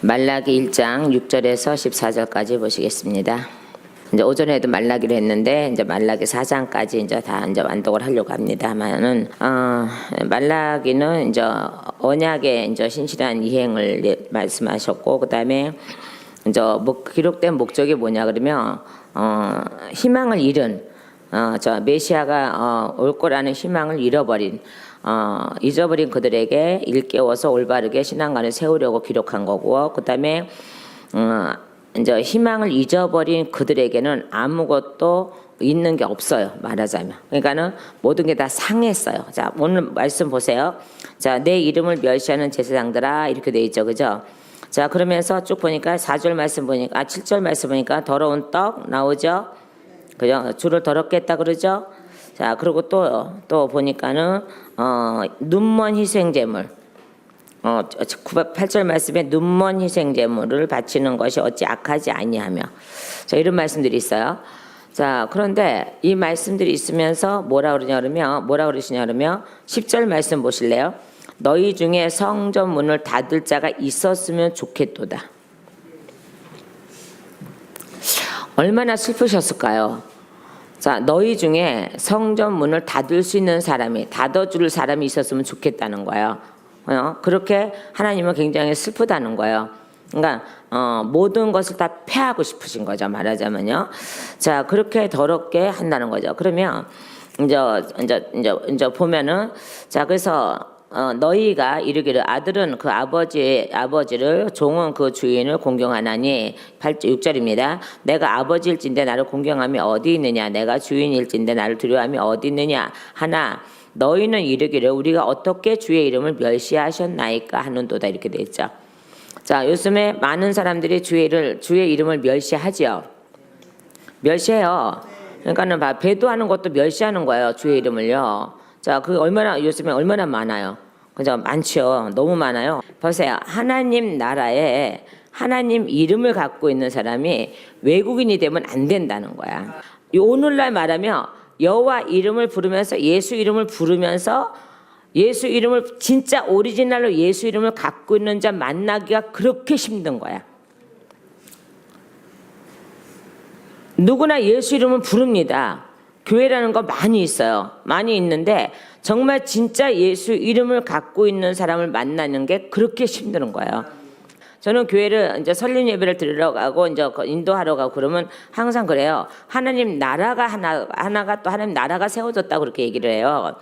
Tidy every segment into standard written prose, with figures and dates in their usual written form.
말라기 1장 6절에서 14절까지 보시겠습니다. 이제 오전에도 말라기를 했는데 이제 말라기 4장까지 이제 다 이제 완독을 하려고 합니다만은 말라기는 이제 언약의 이제 신실한 이행을 말씀하셨고, 그다음에 이제 기록된 목적이 뭐냐 그러면 희망을 잃은 저 메시아가 올 거라는 희망을 잊어버린 그들에게 일깨워서 올바르게 신앙관을 세우려고 기록한 거고, 그다음에 이제 희망을 잊어버린 그들에게는 아무것도 있는 게 없어요, 말하자면. 그러니까는 모든 게 다 상했어요. 자, 오늘 말씀 보세요. 자, 내 이름을 멸시하는 제사장들아, 이렇게 돼 있죠, 그죠? 자, 그러면서 쭉 보니까 4절 말씀 보니까 7절 말씀 보니까 더러운 떡 나오죠, 그죠? 주를 더럽게 했다 그러죠. 자, 그리고 또 보니까는 눈먼 희생제물, 8절 말씀에 눈먼 희생제물을 바치는 것이 어찌 악하지 아니하며, 자, 이런 말씀들이 있어요. 자, 그런데 이 말씀들이 있으면서 뭐라 그러시냐 그러면 10절 말씀 보실래요? 너희 중에 성전 문을 닫을 자가 있었으면 좋겠도다. 얼마나 슬프셨을까요? 자, 너희 중에 성전 문을 닫을 수 있는 사람이, 닫아줄 사람이 있었으면 좋겠다는 거예요. 그렇게 하나님은 굉장히 슬프다는 거예요. 그러니까 모든 것을 다 패하고 싶으신 거죠, 말하자면요. 자, 그렇게 더럽게 한다는 거죠. 그러면 이제 보면은, 자, 그래서 너희가 이르기를 아들은 그 아버지를, 종은 그 주인을 공경하나니, 6절입니다. 내가 아버지일진데 나를 공경함이 어디 있느냐, 내가 주인일진데 나를 두려워함이 어디 있느냐 하나 너희는 이르기를 우리가 어떻게 주의 이름을 멸시하셨나이까 하는도다, 이렇게 돼 있죠. 자, 요즘에 많은 사람들이 주의 이름을 멸시하지요. 멸시해요. 그러니까는 배도하는 것도 멸시하는 거예요, 주의 이름을요. 자, 요즘에 얼마나 많아요. 그죠? 많죠. 너무 많아요. 보세요. 하나님 나라에 하나님 이름을 갖고 있는 사람이 외국인이 되면 안 된다는 거야. 오늘날 말하면 여호와 이름을 부르면서, 예수 이름을 부르면서, 예수 이름을 진짜 오리지널로 예수 이름을 갖고 있는 자 만나기가 그렇게 힘든 거야. 누구나 예수 이름을 부릅니다. 교회라는 거 많이 있어요. 많이 있는데 정말 진짜 예수 이름을 갖고 있는 사람을 만나는 게 그렇게 힘든 거예요. 저는 교회를 이제 설립 예배를 드리러 가고 이제 인도하러 가고 그러면 항상 그래요. 하나님 나라가 하나가 또 하나님 나라가 세워졌다고 그렇게 얘기를 해요.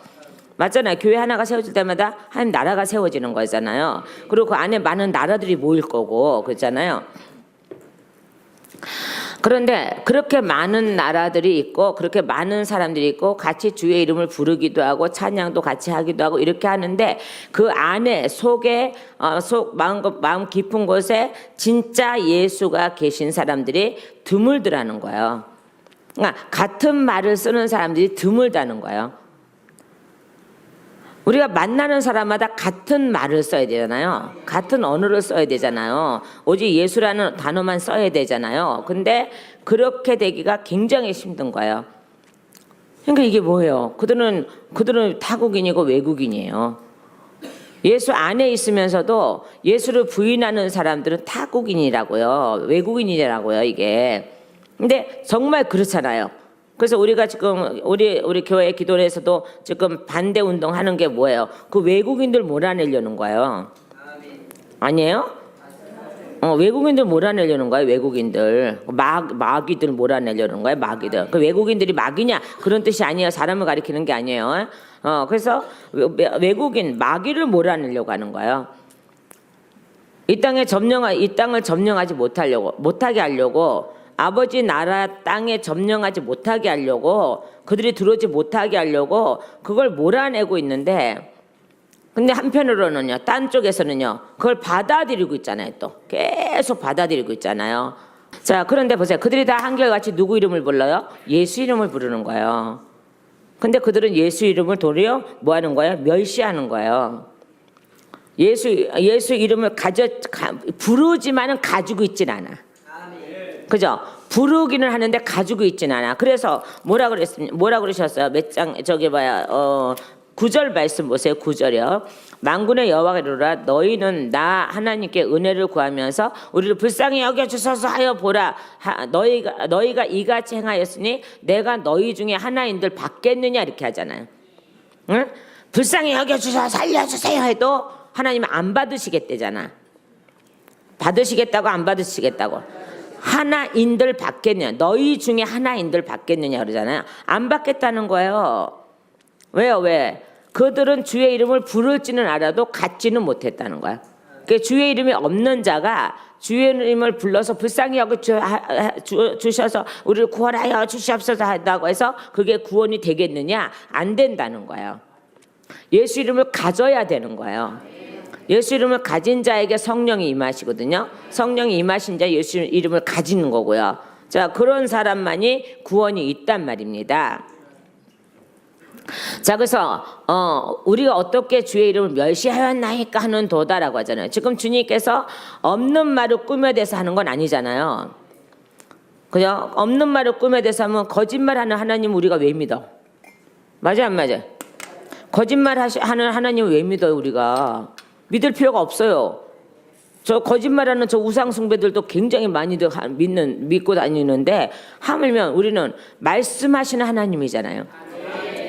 맞잖아요. 교회 하나가 세워질 때마다 하나님 나라가 세워지는 거잖아요. 그리고 그 안에 많은 나라들이 모일 거고 그렇잖아요. 그런데 그렇게 많은 나라들이 있고 그렇게 많은 사람들이 있고 같이 주의 이름을 부르기도 하고 찬양도 같이 하기도 하고 이렇게 하는데, 그 안에 속에 마음 깊은 곳에 진짜 예수가 계신 사람들이 드물더라는 거예요. 그러니까 같은 말을 쓰는 사람들이 드물다는 거예요. 우리가 만나는 사람마다 같은 말을 써야 되잖아요. 같은 언어를 써야 되잖아요. 오직 예수라는 단어만 써야 되잖아요. 근데 그렇게 되기가 굉장히 힘든 거예요. 그러니까 이게 뭐예요? 그들은 타국인이고 외국인이에요. 예수 안에 있으면서도 예수를 부인하는 사람들은 타국인이라고요. 외국인이라고요, 이게. 근데 정말 그렇잖아요. 그래서 우리가 지금 우리 교회 기도회에서도 지금 반대 운동하는 게 뭐예요? 그 외국인들 몰아내려는 거예요. 아니에요? 외국인들 몰아내려는 거예요. 외국인들 마귀들 몰아내려는 거예요. 마귀들. 그 외국인들이 마귀냐 그런 뜻이 아니에요. 사람을 가리키는 게 아니에요. 그래서 외국인 마귀를 몰아내려고 하는 거예요. 이 땅을 점령하지 못하게 하려고. 아버지 나라 땅에 점령하지 못하게 하려고, 그들이 들어오지 못하게 하려고 그걸 몰아내고 있는데, 근데 한편으로는요, 딴 쪽에서는요, 그걸 받아들이고 있잖아요. 또 계속 받아들이고 있잖아요. 자, 그런데 보세요. 그들이 다 한결같이 누구 이름을 불러요? 예수 이름을 부르는 거예요. 근데 그들은 예수 이름을 도리어 뭐 하는 거예요? 멸시하는 거예요. 예수 이름을 부르지만은 가지고 있진 않아. 그죠? 부르기는 하는데 가지고 있진 않아. 그래서 뭐라 그러셨어요? 9절 말씀 보세요. 9절이요. 만군의 여호와가 이르노라 너희는 나 하나님께 은혜를 구하면서 우리를 불쌍히 여겨 주소서 하여 보라. 너희가 이같이 행하였으니 내가 너희 중에 하나인들 받겠느냐 이렇게 하잖아요. 응? 불쌍히 여겨 주소서 살려주세요 해도 하나님은 안 받으시겠대잖아. 받으시겠다고 안 받으시겠다고. 하나인들 받겠느냐. 너희 중에 하나인들 받겠느냐 그러잖아요. 안 받겠다는 거예요. 왜요? 왜? 그들은 주의 이름을 부를지는 알아도 갖지는 못했다는 거야. 그러니까 주의 이름이 없는 자가 주의 이름을 불러서 불쌍히 여겨 주셔서 우리를 구원하여 주시옵소서 한다고 해서 그게 구원이 되겠느냐? 안 된다는 거예요. 예수 이름을 가져야 되는 거예요. 예수 이름을 가진 자에게 성령이 임하시거든요. 성령이 임하신 자 예수 이름을 가지는 거고요. 자, 그런 사람만이 구원이 있단 말입니다. 자, 그래서 우리가 어떻게 주의 이름을 멸시하였나이까 하는 도다라고 하잖아요. 지금 주님께서 없는 말을 꾸며대서 하는 건 아니잖아요. 그죠? 없는 말을 꾸며대서 하면 거짓말하는 하나님 우리가 왜 믿어? 맞아 안 맞아? 거짓말하는 하나님 왜 믿어요 우리가? 믿을 필요가 없어요. 저 거짓말하는 저 우상 숭배들도 굉장히 많이들 믿고 다니는데 하물며 우리는 말씀하시는 하나님이잖아요.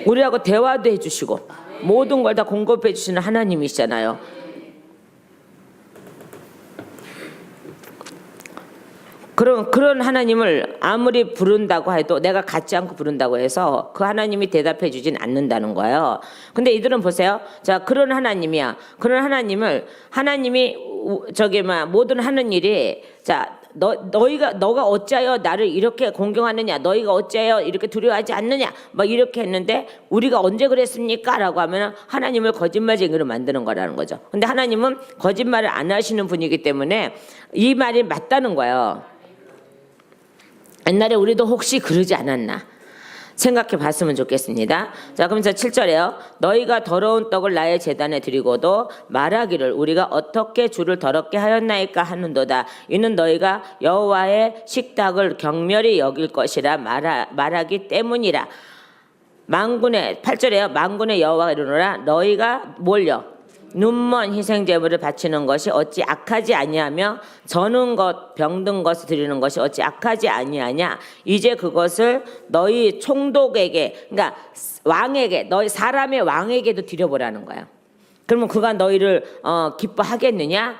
우리하고 대화도 해주시고 모든 걸 다 공급해 주시는 하나님이시잖아요. 그런 하나님을 아무리 부른다고 해도 내가 갖지 않고 부른다고 해서 그 하나님이 대답해 주진 않는다는 거예요. 근데 이들은 보세요. 자, 그런 하나님이야. 그런 하나님을 하나님이 모든 하는 일이 자 너가 어찌하여 나를 이렇게 공경하느냐, 너희가 어찌하여 이렇게 두려워하지 않느냐, 막 이렇게 했는데 우리가 언제 그랬습니까? 라고 하면 하나님을 거짓말쟁이로 만드는 거라는 거죠. 근데 하나님은 거짓말을 안 하시는 분이기 때문에 이 말이 맞다는 거예요. 옛날에 우리도 혹시 그러지 않았나 생각해 봤으면 좋겠습니다. 자, 그러면서 7절에요. 너희가 더러운 떡을 나의 제단에 드리고도 말하기를 우리가 어떻게 주를 더럽게 하였나이까 하는도다. 이는 너희가 여호와의 식탁을 경멸히 여길 것이라 말하기 때문이라. 8절에요. 만군의 여호와가 이르노라 너희가 뭘요? 눈먼 희생 제물을 바치는 것이 어찌 악하지 아니하며 저는 것 병든 것을 드리는 것이 어찌 악하지 아니하냐. 이제 그것을 너희 총독에게, 그러니까 왕에게, 너희 사람의 왕에게도 드려보라는 거야. 그러면 그가 너희를 기뻐하겠느냐?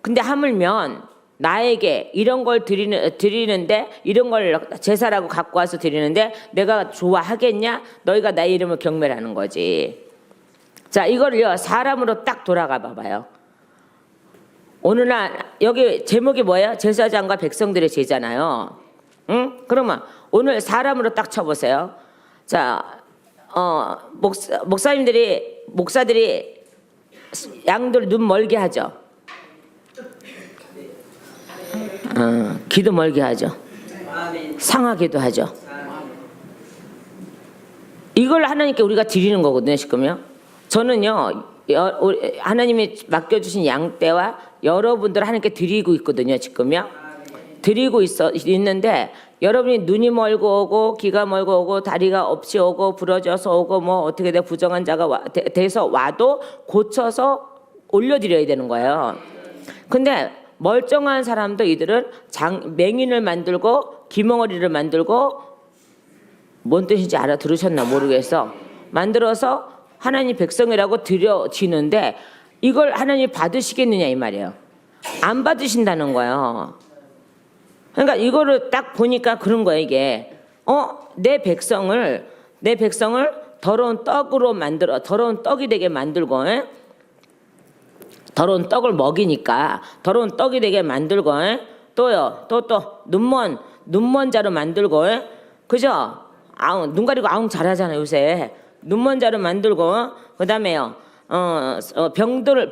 근데 하물면 나에게 이런 걸 드리는데, 이런 걸 제사라고 갖고 와서 드리는데 내가 좋아하겠냐? 너희가 나의 이름을 경멸하는 거지. 자, 이거를요 사람으로 딱 돌아가 봐봐요. 오늘날 여기 제목이 뭐예요? 제사장과 백성들의 제잖아요. 응? 그러면 오늘 사람으로 딱 쳐보세요. 자, 목사들이 양들 눈 멀게 하죠. 귀도 멀게 하죠. 상하게도 하죠. 이걸 하나님께 우리가 드리는 거거든요, 지금요. 저는요, 하나님이 맡겨주신 양떼와 여러분들 하나님께 드리고 있거든요, 지금요. 드리고 있는데 여러분이 눈이 멀고 오고 귀가 멀고 오고 다리가 없이 오고 부러져서 오고 뭐 어떻게 돼 부정한 자가 돼서 와도 고쳐서 올려드려야 되는 거예요. 근데 멀쩡한 사람도 이들은 맹인을 만들고 귀멍어리를 만들고 뭔 뜻인지 알아들으셨나 모르겠어. 만들어서 하나님 백성이라고 드려지는데 이걸 하나님이 받으시겠느냐 이 말이에요. 안 받으신다는 거예요. 그러니까 이거를 딱 보니까 그런 거예요. 이게 내 백성을 더러운 떡으로 만들어 더러운 떡이 되게 만들고 더러운 떡을 먹이니까 더러운 떡이 되게 만들고 또요 또 눈먼 자로 만들고 그죠? 눈 가리고 아웅 잘하잖아요 요새. 눈먼 자로 만들고 그다음에요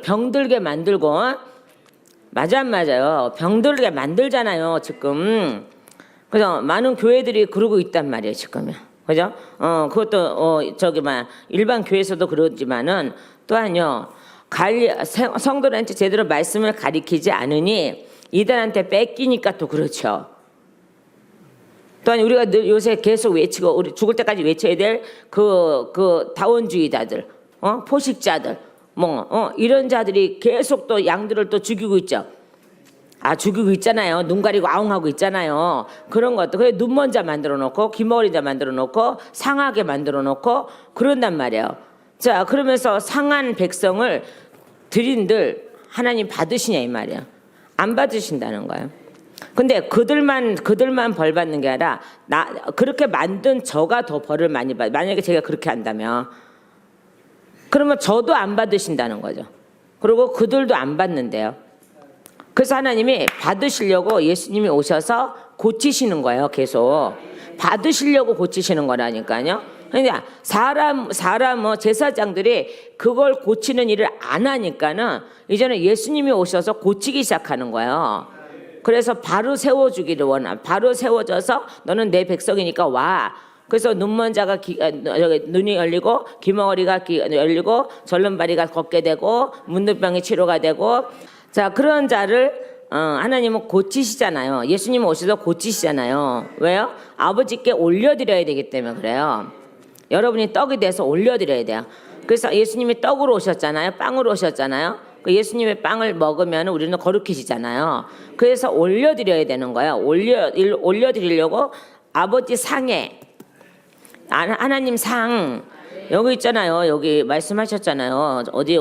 병들게 만들고 맞아 안 맞아요? 병들게 만들잖아요 지금. 그래서 많은 교회들이 그러고 있단 말이에요 지금요. 그죠? 그것도 일반 교회에서도 그러지만은 또한요 성도들한테 제대로 말씀을 가리키지 않으니 이들한테 뺏기니까 또 그렇죠. 또한 우리가 늘 요새 계속 외치고 우리 죽을 때까지 외쳐야 될 그 다원주의자들, 포식자들, 이런 자들이 계속 또 양들을 또 죽이고 있죠. 죽이고 있잖아요. 눈 가리고 아웅하고 있잖아요. 그런 것도 그래 눈먼 자 만들어 놓고 귀머거린 자 만들어 놓고 상하게 만들어 놓고 그런단 말이에요. 자, 그러면서 상한 백성을 드린들 하나님 받으시냐 이 말이야. 안 받으신다는 거예요. 근데 그들만 벌 받는 게 아니라 그렇게 만든 저가 더 벌을 많이 받. 만약에 제가 그렇게 한다면 그러면 저도 안 받으신다는 거죠. 그리고 그들도 안 받는데요. 그래서 하나님이 받으시려고 예수님이 오셔서 고치시는 거예요. 계속 받으시려고 고치시는 거라니까요. 그러니까 사람 제사장들이 그걸 고치는 일을 안 하니까는 이제는 예수님이 오셔서 고치기 시작하는 거예요. 그래서 바로 세워주기를 원하. 바로 세워져서 너는 내 백성이니까 와. 그래서 눈먼 자가 눈이 열리고 귀머거리가 열리고 절름발이가 걷게 되고 문둥병이 치료가 되고, 자, 그런 자를 하나님은 고치시잖아요. 예수님은 오셔서 고치시잖아요. 왜요? 아버지께 올려드려야 되기 때문에 그래요. 여러분이 떡이 돼서 올려드려야 돼요. 그래서 예수님이 떡으로 오셨잖아요. 빵으로 오셨잖아요. 그 예수님의 빵을 먹으면 우리는 거룩해지잖아요. 그래서 올려드려야 되는 거예요. 올려드리려고 아버지 상에 하나님 상 여기 있잖아요. 여기 말씀하셨잖아요. 어디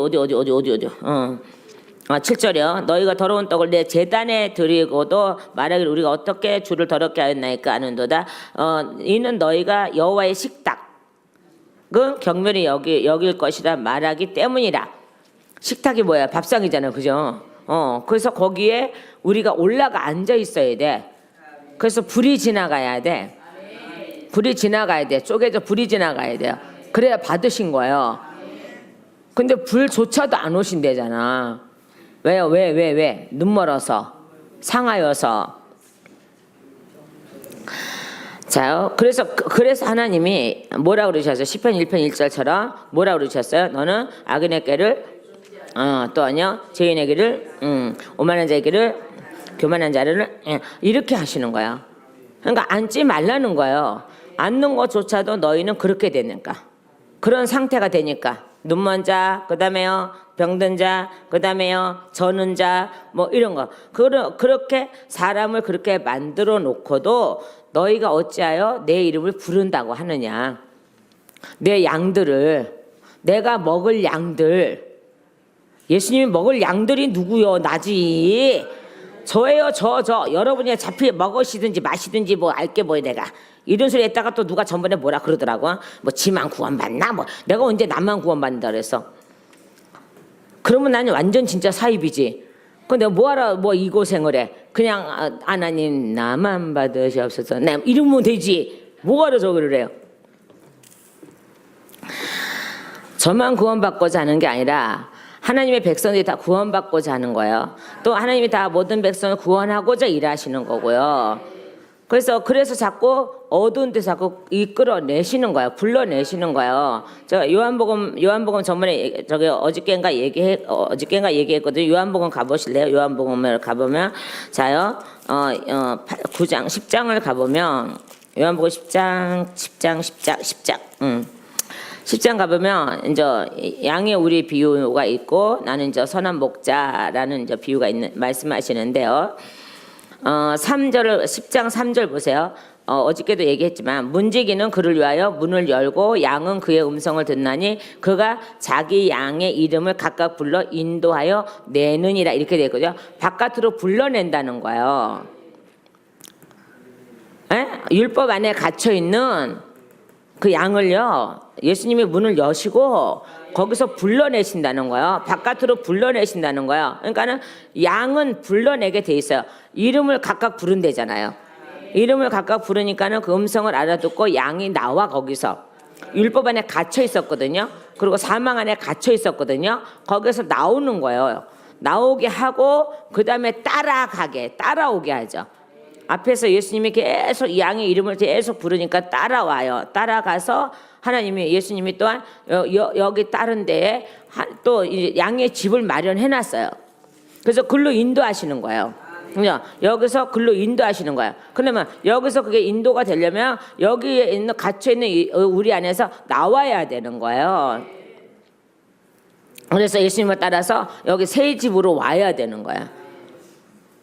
7절이요. 너희가 더러운 떡을 내 제단에 드리고도 말하기를 우리가 어떻게 주를 더럽게 하였나이까 하는도다. 이는 너희가 여호와의 식탁은 경멸히 여길 것이라 말하기 때문이라. 식탁이 뭐야? 밥상이잖아요. 그죠? 그래서 거기에 우리가 올라가 앉아 있어야 돼. 그래서 불이 지나가야 돼. 불이 지나가야 돼. 쪼개져 불이 지나가야 돼요. 그래야 받으신 거예요. 근데 불조차도 안 오신대잖아. 왜요? 왜? 눈 멀어서, 상하여서. 자요. 그래서 하나님이 뭐라 그러셨어요? 시편 1편 1절처럼 뭐라 그러셨어요? 너는 악인의 꾀를 또 아니요 죄인의 길을 오만한 자의 길을 교만한 자를 이렇게 하시는 거예요. 그러니까 앉지 말라는 거예요. 앉는 것조차도 너희는 그렇게 되니까, 그런 상태가 되니까. 눈먼 자, 그 다음에요 병든 자, 그 다음에요 저는 자, 뭐 이런 거. 그렇게 사람을 그렇게 만들어 놓고도 너희가 어찌하여 내 이름을 부른다고 하느냐. 내 양들을, 내가 먹을 양들, 예수님이 먹을 양들이 누구요? 나지. 저예요. 저 여러분이 먹으시든지 마시든지 뭐 알게 뭐야 내가. 이런 소리 했다가 또 누가 전번에 뭐라 그러더라고. 뭐 지만 구원받나? 뭐 내가 언제 나만 구원받는다 그랬어. 그러면 나는 완전 진짜 사입이지. 근데 뭐하러 이 고생을 해. 그냥 하나님 나만 받으시옵소서. 내 이러면 되지. 뭐하러 저거를 해요. 저만 구원받고자 하는 게 아니라 하나님의 백성들이 다 구원받고자 하는 거예요. 또 하나님이 다 모든 백성을 구원하고자 일하시는 거고요. 그래서 자꾸 어두운 데 자꾸 이끌어내시는 거예요. 불러내시는 거예요. 제가 요한복음 전번에 어저께인가 얘기했거든요. 요한복음 가보실래요? 요한복음을 가보면 자요. 9장 10장을 가보면 요한복음 10장 가보면 이제 양의 우리 비유가 있고 나는 이제 선한 목자라는 이제 비유가 있는 말씀하시는데요. 10장 3절 보세요. 어저께도 얘기했지만 문지기는 그를 위하여 문을 열고 양은 그의 음성을 듣나니 그가 자기 양의 이름을 각각 불러 인도하여 내느니라 이렇게 되거든요. 바깥으로 불러낸다는 거예요. 율법 안에 갇혀 있는 그 양을요, 예수님이 문을 여시고 거기서 불러내신다는 거예요. 바깥으로 불러내신다는 거예요. 그러니까는 양은 불러내게 돼 있어요. 이름을 각각 부른대잖아요. 이름을 각각 부르니까는 그 음성을 알아듣고 양이 나와. 거기서 율법 안에 갇혀 있었거든요. 그리고 사망 안에 갇혀 있었거든요. 거기서 나오는 거예요. 나오게 하고 그 다음에 따라오게 하죠. 앞에서 예수님이 계속 양의 이름을 계속 부르니까 따라와요. 따라가서 하나님이 예수님이 또한 여기 다른 데에 또 양의 집을 마련해 놨어요. 그래서 글로 인도하시는 거예요. 여기서 글로 인도하시는 거예요. 그러면 여기서 그게 인도가 되려면 여기에 있는 갇혀 있는 우리 안에서 나와야 되는 거예요. 그래서 예수님을 따라서 여기 새 집으로 와야 되는 거야.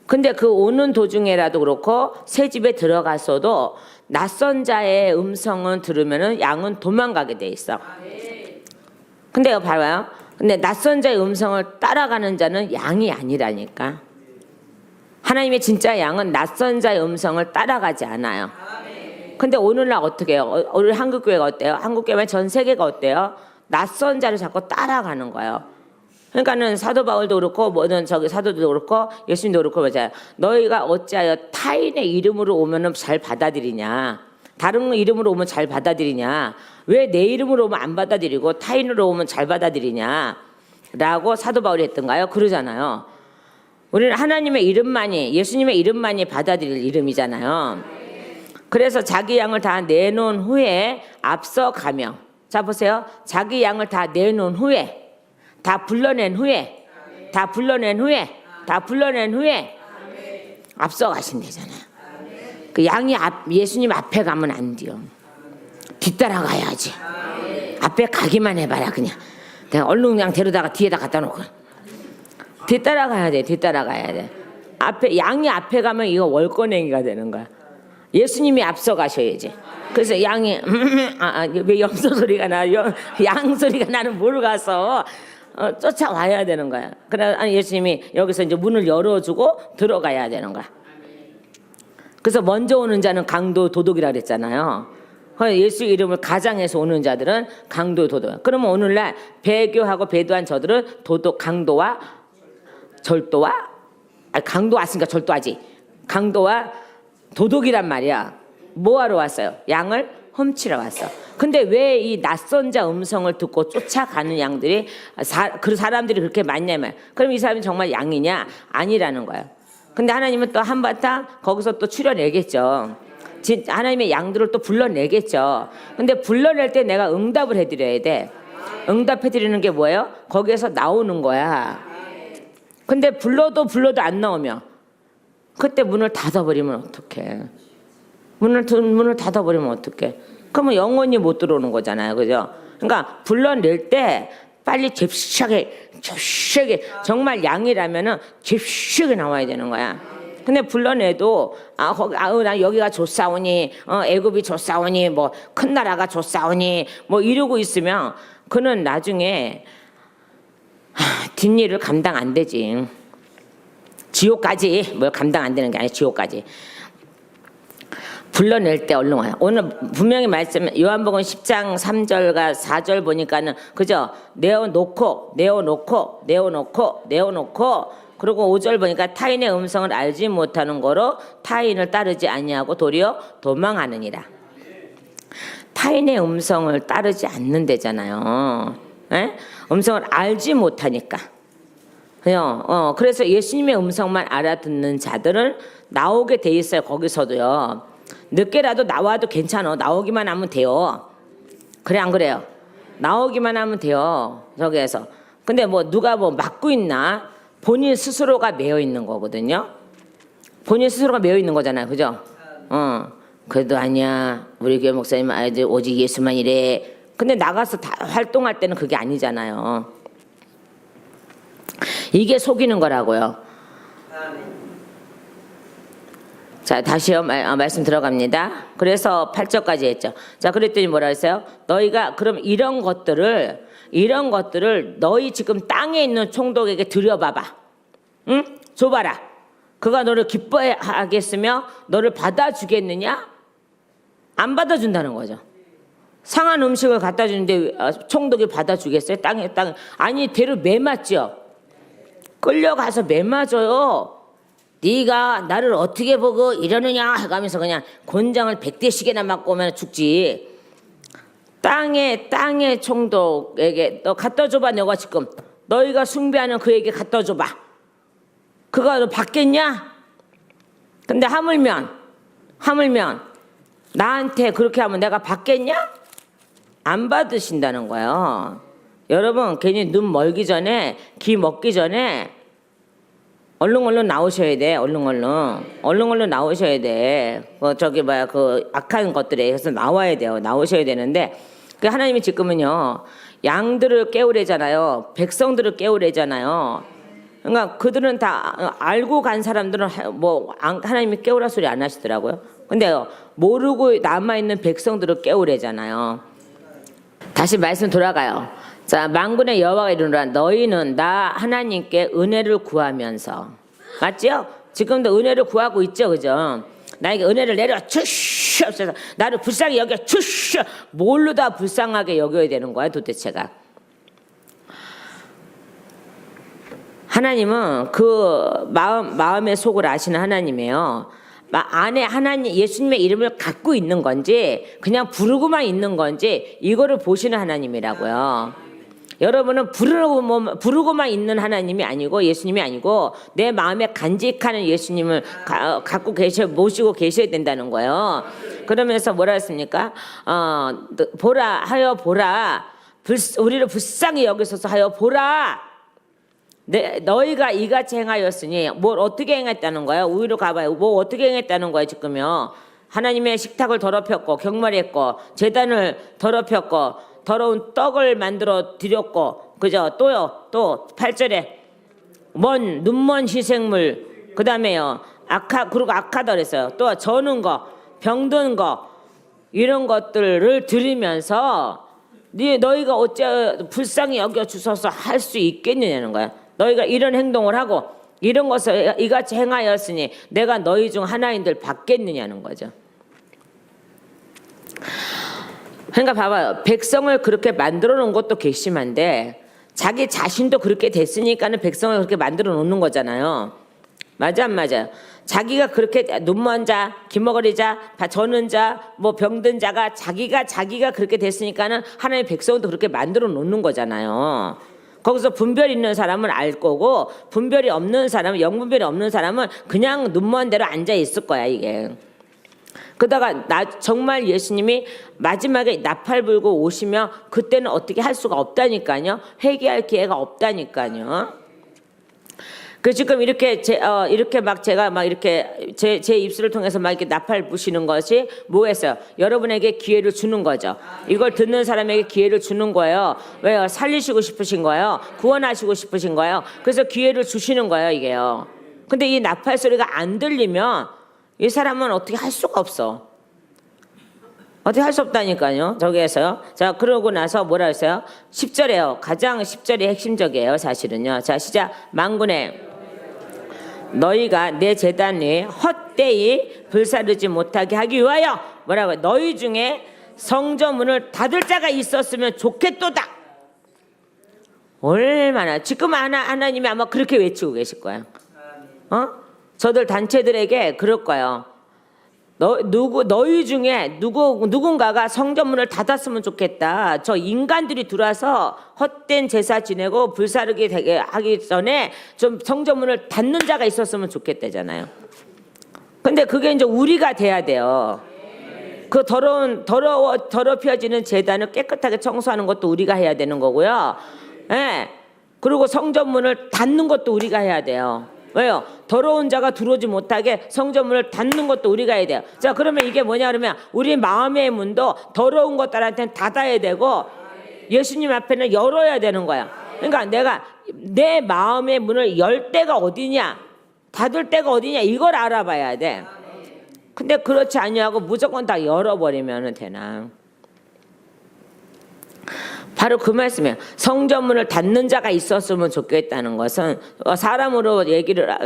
근데 그 오는 도중에라도 그렇고 새 집에 들어갔어도 낯선 자의 음성은 들으면은 양은 도망가게 돼 있어. 근데 이거 봐봐요. 근데 낯선 자의 음성을 따라가는 자는 양이 아니라니까. 하나님의 진짜 양은 낯선 자의 음성을 따라가지 않아요. 근데 오늘날 어떻게 해요? 오늘 한국교회가 어때요? 한국교회 전 세계가 어때요? 낯선 자를 자꾸 따라가는 거예요. 그러니까는 사도 바울도 그렇고 뭐든 저기 사도도 그렇고 예수님도 그렇고 맞아요. 너희가 어찌하여 타인의 이름으로 오면은 잘 받아들이냐? 다른 이름으로 오면 잘 받아들이냐? 왜 내 이름으로 오면 안 받아들이고 타인으로 오면 잘 받아들이냐? 라고 사도 바울이 했던가요? 그러잖아요. 우리는 하나님의 이름만이, 예수님의 이름만이 받아들일 이름이잖아요. 그래서 자기 양을 다 내놓은 후에 앞서가며, 자 보세요. 자기 양을 다 내놓은 후에, 다 불러낸 후에, 다 불러낸 후에, 다 불러낸 후에 앞서가신대잖아요. 그 양이 예수님 앞에 가면 안 돼요. 뒤따라가야지. 앞에 가기만 해봐라 그냥. 얼른 그냥 데려다가 뒤에다 갖다 놓고. 뒤따라가야 돼. 뒤따라가야 돼. 앞에 양이 앞에 가면 이거 월권행위가 되는 거야. 예수님이 앞서 가셔야지. 그래서 양이 왜 염소 소리가 나? 양 소리가 나는 뭘 가서 쫓아와야 되는 거야. 그래 예수님이 여기서 이제 문을 열어주고 들어가야 되는 거야. 그래서 먼저 오는 자는 강도 도둑이라 그랬잖아요. 예수 이름을 가장해서 오는 자들은 강도 도둑. 그러면 오늘날 배교하고 배도한 저들은 도둑 강도와 절도와 강도 왔으니까 절도하지. 강도와 도둑이란 말이야. 뭐하러 왔어요? 양을 훔치러 왔어. 근데 왜 이 낯선 자 음성을 듣고 쫓아가는 양들이 그 사람들이 그렇게 많냐면, 그럼 이 사람이 정말 양이냐? 아니라는 거야. 근데 하나님은 또 한바탕 거기서 또 추려내겠죠. 하나님의 양들을 또 불러내겠죠. 근데 불러낼 때 내가 응답을 해드려야 돼. 응답해드리는 게 뭐예요? 거기에서 나오는 거야. 근데 불러도 안 나오면 그때 문을 닫아버리면 어떡해. 문을 닫아버리면 어떡해. 그러면 영원히 못 들어오는 거잖아요. 그죠? 그러니까 불러낼 때 빨리 잽시하게 정말 양이라면은 잽시하게 나와야 되는 거야. 근데 불러내도 나 여기가 좋사오니 애굽이 좋사오니 뭐 큰 나라가 좋사오니 뭐 이러고 있으면 그는 나중에 뒷일을 감당 안 되지. 지옥까지 뭐 감당 안 되는 게 아니라 지옥까지. 불러낼 때 얼른 와요. 오늘 분명히 말씀 요한복음 10장 3절과 4절 보니까는 그죠? 내어놓고 그리고 5절 보니까 타인의 음성을 알지 못하는 거로 타인을 따르지 아니하고 도리어 도망하느니라. 타인의 음성을 따르지 않는다잖아요. 에? 음성을 알지 못하니까. 그래서 예수님의 음성만 알아듣는 자들은 나오게 돼 있어요. 거기서도요. 늦게라도 나와도 괜찮아. 나오기만 하면 돼요. 그래 안 그래요? 나오기만 하면 돼요. 저기에서. 근데 뭐 누가 뭐 막고 있나? 본인 스스로가 매여 있는 거거든요. 본인 스스로가 매여 있는 거잖아요. 그죠? 그래도 아니야. 우리 교회 목사님 아이들 오직 예수만 이래. 근데 나가서 다 활동할 때는 그게 아니잖아요. 이게 속이는 거라고요. 자, 다시요. 말씀 들어갑니다. 그래서 8절까지 했죠. 자, 그랬더니 뭐라 했어요? 너희가 그럼 이런 것들을 너희 지금 땅에 있는 총독에게 드려봐봐. 응? 줘봐라. 그가 너를 기뻐하겠으며 너를 받아주겠느냐? 안 받아준다는 거죠. 상한 음식을 갖다 주는데 총독이 받아주겠어요? 땅에. 아니, 대로 매맞죠. 끌려가서 매맞아요. 네가 나를 어떻게 보고 이러느냐 해가면서 그냥 곤장을 100대씩이나 맞고 오면 죽지. 땅의 총독에게 너 갖다 줘봐. 너가 지금 너희가 숭배하는 그에게 갖다 줘봐. 그가 너 받겠냐? 근데 하물면 나한테 그렇게 하면 내가 받겠냐? 안 받으신다는 거예요. 여러분 괜히 눈 멀기 전에 귀 먹기 전에 얼른 나오셔야 돼. 얼른 나오셔야 돼. 그 악한 것들에 해서 나와야 돼요. 나오셔야 되는데 그 하나님이 지금은요 양들을 깨우래잖아요. 백성들을 깨우래잖아요. 그러니까 그들은 다 알고 간 사람들은 뭐 하나님이 깨우라 소리 안 하시더라고요. 근데 모르고 남아있는 백성들을 깨우래잖아요. 다시 말씀 돌아가요. 자, 만군의 여호와가 이르노라 너희는 나 하나님께 은혜를 구하면서, 맞죠? 지금도 은혜를 구하고 있죠, 그죠? 나에게 은혜를 내려 주시옵소서. 나를 불쌍히 여겨 주시옵소서. 뭘로 다 불쌍하게 여겨야 되는 거야 도대체가? 하나님은 그 마음의 속을 아시는 하나님이에요. 안에 하나님 예수님의 이름을 갖고 있는 건지 그냥 부르고만 있는 건지 이거를 보시는 하나님이라고요. 여러분은 부르고만 있는 하나님이 아니고 예수님이 아니고 내 마음에 간직하는 예수님을 갖고 모시고 계셔야 된다는 거예요. 그러면서 뭐라 했습니까? 보라 우리를 불쌍히 여기소서 하여 보라. 너희가 이같이 행하였으니 뭘 어떻게 행했다는 거예요? 우리로 가봐요. 뭐 어떻게 행했다는 거예요 지금요? 하나님의 식탁을 더럽혔고 경멸했고 제단을 더럽혔고 더러운 떡을 만들어 드렸고, 그죠? 또요, 또 8절에 눈먼 희생물, 그 다음에요 그리고 악하다 그랬어요. 또 저는 거, 병든 거 이런 것들을 드리면서 너희가 어째 불쌍히 여겨 주셔서 할 수 있겠느냐는 거야. 너희가 이런 행동을 하고 이런 것을 이같이 행하였으니 내가 너희 중 하나인들 받겠느냐는 거죠. 그러니까 봐봐요. 백성을 그렇게 만들어 놓은 것도 괘씸한데 자기 자신도 그렇게 됐으니까는 백성을 그렇게 만들어 놓는 거잖아요. 맞아 안 맞아요? 자기가 그렇게 눈먼 자, 기머거리 자, 저는 자, 뭐 병든 자가 자기가 그렇게 됐으니까는 하나님의 백성도 그렇게 만들어 놓는 거잖아요. 거기서 분별 있는 사람은 알 거고 분별이 없는 사람은 영분별이 없는 사람은 그냥 눈먼 대로 앉아 있을 거야 이게. 그러다가 정말 예수님이 마지막에 나팔 불고 오시면 그때는 어떻게 할 수가 없다니까요. 회개할 기회가 없다니까요. 그 지금 이렇게 이렇게 막 제가 막 이렇게 제 입술을 통해서 막 이렇게 나팔 부시는 것이 뭐겠어요? 여러분에게 기회를 주는 거죠. 이걸 듣는 사람에게 기회를 주는 거예요. 왜요? 살리시고 싶으신 거예요. 구원하시고 싶으신 거예요. 그래서 기회를 주시는 거예요, 이게요. 근데 이 나팔 소리가 안 들리면 이 사람은 어떻게 할 수가 없어. 어떻게 할 수 없다니까요. 저기에서요. 자, 그러고 나서 뭐라 했어요? 10절에요. 가장 10절이 핵심적이에요, 사실은요. 자, 시작. 만군의 너희가 내 제단 위에 헛되이 불사르지 못하게 하기 위하여 뭐라고요? 너희 중에 성전문을 닫을 자가 있었으면 좋겠도다. 얼마나 지금 하나님이 아마 그렇게 외치고 계실 거예요. 저들 단체들에게 그럴 거예요. 너희 중에 누군가가 성전문을 닫았으면 좋겠다. 저 인간들이 들어와서 헛된 제사 지내고 불사르게 되게 하기 전에 좀 성전문을 닫는 자가 있었으면 좋겠다잖아요. 근데 그게 이제 우리가 돼야 돼요. 그 더럽혀지는 제단을 깨끗하게 청소하는 것도 우리가 해야 되는 거고요. 예. 그리고 성전문을 닫는 것도 우리가 해야 돼요. 왜요? 더러운 자가 들어오지 못하게 성전문을 닫는 것도 우리가 해야 돼요. 자, 그러면 이게 뭐냐 그러면 우리 마음의 문도 더러운 것들한테는 닫아야 되고 예수님 앞에는 열어야 되는 거야. 그러니까 내가 내 마음의 문을 열 때가 어디냐, 닫을 때가 어디냐 이걸 알아봐야 돼. 근데 그렇지 아니하고 무조건 다 열어버리면 되나? 바로 그 말씀이에요. 성전문을 닫는 자가 있었으면 좋겠다는 것은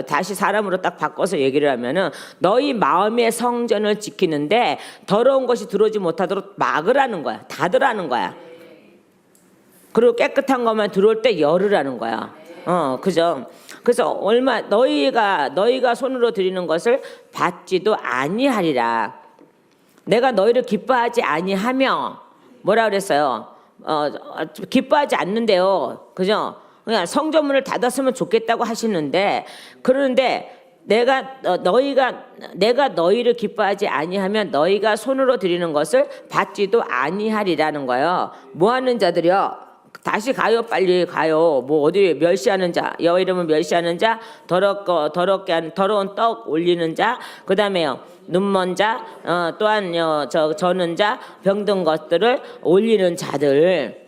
다시 사람으로 딱 바꿔서 얘기를 하면은 너희 마음의 성전을 지키는데 더러운 것이 들어오지 못하도록 막으라는 거야. 닫으라는 거야. 그리고 깨끗한 것만 들어올 때 열으라는 거야. 그죠? 그래서 너희가 손으로 드리는 것을 받지도 아니하리라. 내가 너희를 기뻐하지 아니하며 뭐라 그랬어요? 기뻐하지 않는데요. 그죠? 그냥 성전문을 닫았으면 좋겠다고 하시는데, 그런데 내가 너희를 기뻐하지 아니하면 너희가 손으로 드리는 것을 받지도 아니하리라는 거예요. 뭐 하는 자들이요? 다시 가요, 빨리 가요. 뭐 어디 멸시하는 자, 여호와 이름을 멸시하는 자, 더러운 떡 올리는 자, 그 다음에요 눈먼 자, 또한 저는 자, 병든 것들을 올리는 자들.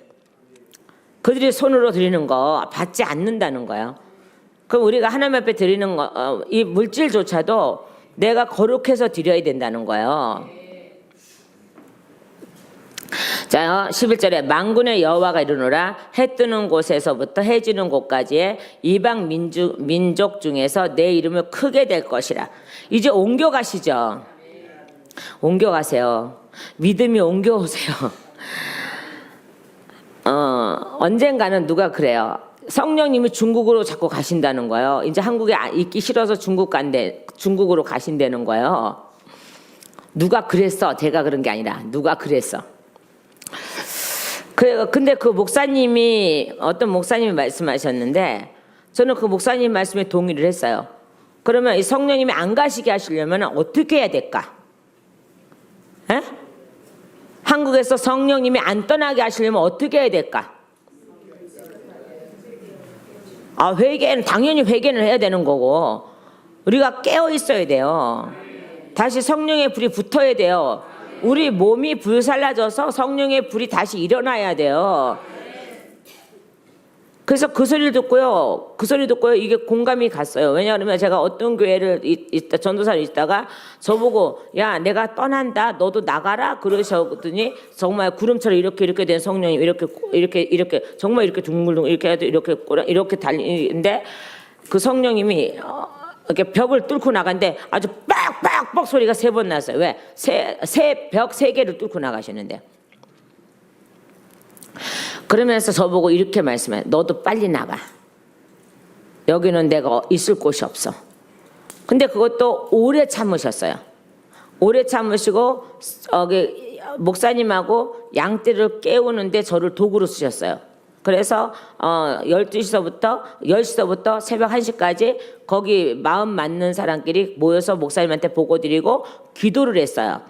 그들이 손으로 드리는 거 받지 않는다는 거예요. 그럼 우리가 하나님 앞에 드리는 거, 이 물질조차도 내가 거룩해서 드려야 된다는 거예요. 자, 11절에 만군의 여호와가 이르노라 해 뜨는 곳에서부터 해 지는 곳까지의 이방 민족 중에서 내 이름을 크게 될 것이라. 이제 옮겨가시죠. 옮겨가세요. 믿음이 옮겨오세요. 언젠가는 누가 그래요. 성령님이 중국으로 자꾸 가신다는 거예요. 이제 한국에 있기 싫어서 중국으로 가신다는 거예요. 누가 그랬어? 제가 그런 게 아니라 누가 그랬어? 근데 그 목사님이 어떤 목사님이 말씀하셨는데 저는 그 목사님 말씀에 동의를 했어요. 그러면 이 성령님이 안 가시게 하시려면 어떻게 해야 될까? 에? 한국에서 성령님이 안 떠나게 하시려면 어떻게 해야 될까? 당연히 회개는 해야 되는 거고 우리가 깨어 있어야 돼요. 다시 성령의 불이 붙어야 돼요. 우리 몸이 불살라져서 성령의 불이 다시 일어나야 돼요. 그래서 그 소리를 듣고요. 이게 공감이 갔어요. 왜냐하면 제가 어떤 교회를 전도사를 있다가 저보고 야 내가 떠난다 너도 나가라 그러셨더니 정말 구름처럼 이렇게 된 성령이 이렇게 정말 이렇게 둥글둥글 이렇게 해도 이렇게 달리는데 그 성령님이 이렇게 벽을 뚫고 나간데 아주 빡빡빡 소리가 3번 났어요. 왜? 벽 3개를 뚫고 나가시는데. 그러면서 저보고 이렇게 말씀해요. 너도 빨리 나가. 여기는 내가 있을 곳이 없어. 근데 그것도 오래 참으셨어요. 오래 참으시고 목사님하고 양떼를 깨우는데 저를 도구로 쓰셨어요. 그래서 12시서부터 10시서부터 새벽 1시까지 거기 마음 맞는 사람끼리 모여서 목사님한테 보고 드리고 기도를 했어요.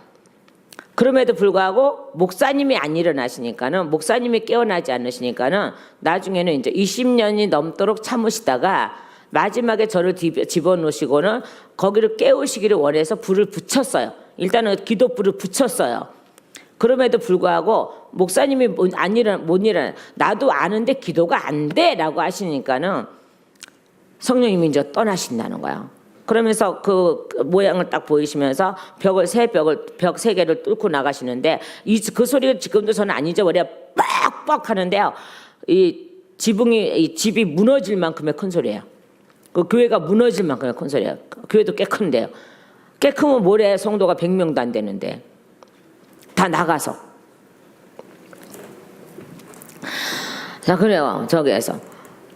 그럼에도 불구하고 목사님이 안 일어나시니까는 목사님이 깨어나지 않으시니까는 나중에는 이제 20년이 넘도록 참으시다가 마지막에 저를 집어넣으시고는 거기를 깨우시기를 원해서 불을 붙였어요. 일단은 기도불을 붙였어요. 그럼에도 불구하고 목사님이 못 일어나 나도 아는데 기도가 안 돼라고 하시니까는 성령님이 이제 떠나신다는 거예요. 그러면서 그 모양을 딱 보이시면서 벽 3개를 뚫고 나가시는데 그 소리가 지금도 저는 안 잊어버려요. 뻑뻑 하는데요. 이 집이 무너질 만큼의 큰 소리예요. 그 교회가 무너질 만큼의 큰 소리예요. 교회도 꽤 큰데요. 꽤 크면 모레 성도가 100명도 안 되는데 다 나가서. 자, 그래요. 저기에서.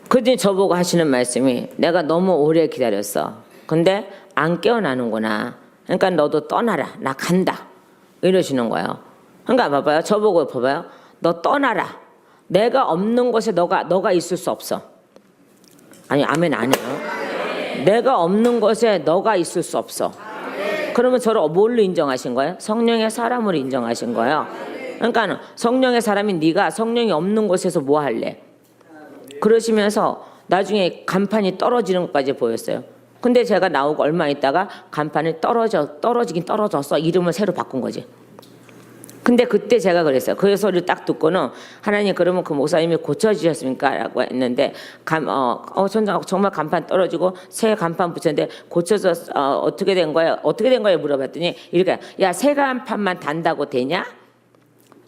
그들이 저보고 하시는 말씀이 내가 너무 오래 기다렸어. 근데 안 깨어나는구나. 그러니까 너도 떠나라. 나 간다. 이러시는 거예요. 그러니까 봐봐요. 저보고 봐봐요. 너 떠나라. 내가 없는 곳에 너가 있을 수 없어. 아니 아멘 안 해요. 내가 없는 곳에 너가 있을 수 없어. 그러면 저를 뭘로 인정하신 거예요? 성령의 사람으로 인정하신 거예요. 그러니까 성령의 사람인 네가 성령이 없는 곳에서 뭐 할래? 그러시면서 나중에 간판이 떨어지는 것까지 보였어요. 근데 제가 나오고 얼마 있다가 간판이 떨어지긴 떨어졌어. 이름을 새로 바꾼 거지. 근데 그때 제가 그랬어요. 그 소리를 딱 듣고는 하나님 그러면 그 목사님이 고쳐주셨습니까? 라고 했는데 정말 간판 떨어지고 새 간판 붙였는데 고쳐서 어떻게 된 거예요? 물어봤더니 이렇게 야 새 간판만 단다고 되냐?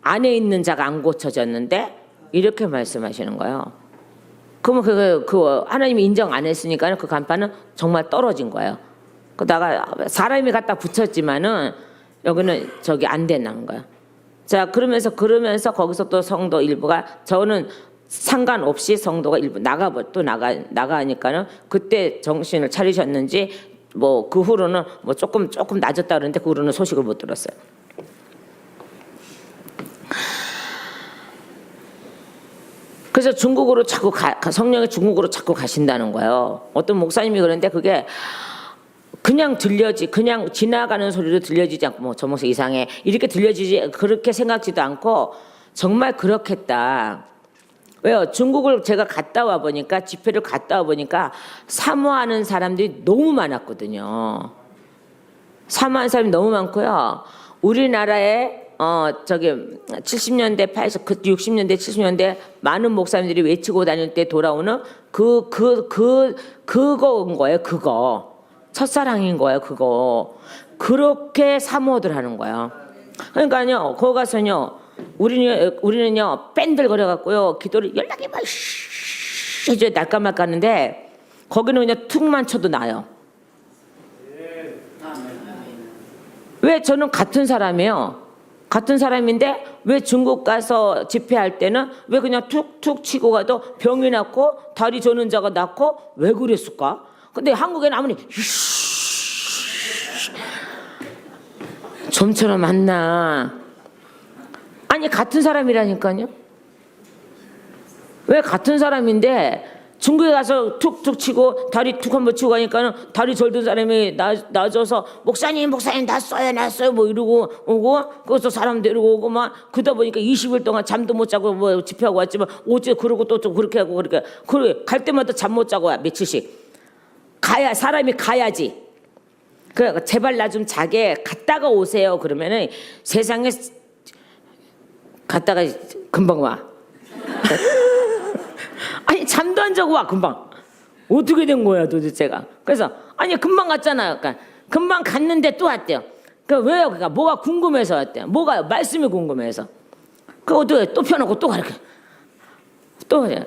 안에 있는 자가 안 고쳐졌는데 이렇게 말씀하시는 거예요. 그러면 그 하나님이 인정 안 했으니까 그 간판은 정말 떨어진 거예요. 그러다가 사람이 갖다 붙였지만은 여기는 저기 안 된다는 거예요. 자, 그러면서 거기서 또 성도 일부가 저는 상관없이 성도가 일부 나가니까는 그때 정신을 차리셨는지 뭐 그 후로는 뭐 조금 낮았다 그러는데 그 후로는 소식을 못 들었어요. 그래서 중국으로 자꾸 성령이 중국으로 자꾸 가신다는 거예요. 어떤 목사님이 그러는데 그게 그냥 지나가는 소리로 들려지지 않고 뭐 저 목사 이상해 이렇게 들려지지 그렇게 생각지도 않고 정말 그렇겠다. 왜요? 중국을 제가 집회를 갔다 와 보니까 사모하는 사람들이 너무 많았거든요. 사모하는 사람이 너무 많고요. 우리나라에 저기 70년대 80 60년대 70년대 많은 목사님들이 외치고 다닐 때 돌아오는 그거인 거예요. 그거 첫사랑인 거예요. 그거 그렇게 사모들 하는 거예요. 그러니까요 거기 가서요 우리는요 밴들 걸어갖고요 기도를 연락이 막 해줘야 날까말까 하는데 거기는 그냥 툭만 쳐도 나요. 왜 저는 같은 사람이에요. 같은 사람인데 왜 중국 가서 집회할 때는 왜 그냥 툭툭 치고 가도 병이 낫고 다리 저는 자가 낫고 왜 그랬을까? 근데 한국에는 아무리 좀처럼 안 나. 아니 같은 사람이라니까요. 왜 같은 사람인데 중국에 가서 툭툭 치고 다리 툭 한번 치고 가니까는 다리 절든 사람이 나져서 목사님 났어요 뭐 이러고 오고 거기서 사람 데리고 오고 막 그러다 보니까 20일 동안 잠도 못 자고 뭐 집회하고 왔지만 어째 그러고 또 그렇게 하고 그렇게 그래 갈 때마다 잠 못 자고 와 며칠씩 가야 사람이 가야지. 그래 제발 나 좀 자게 갔다가 오세요 그러면은 세상에 갔다가 금방 와. 아니 잠도 안 자고 와 금방. 어떻게 된 거야 도대체가. 그래서 아니 금방 갔잖아요. 그러니까 금방 갔는데 또 왔대요. 그 왜요? 그러니까 뭐가 궁금해서 왔대요. 뭐가 말씀이 궁금해서. 그 어떻게 또 펴놓고 또 가르쳐. 또 그래.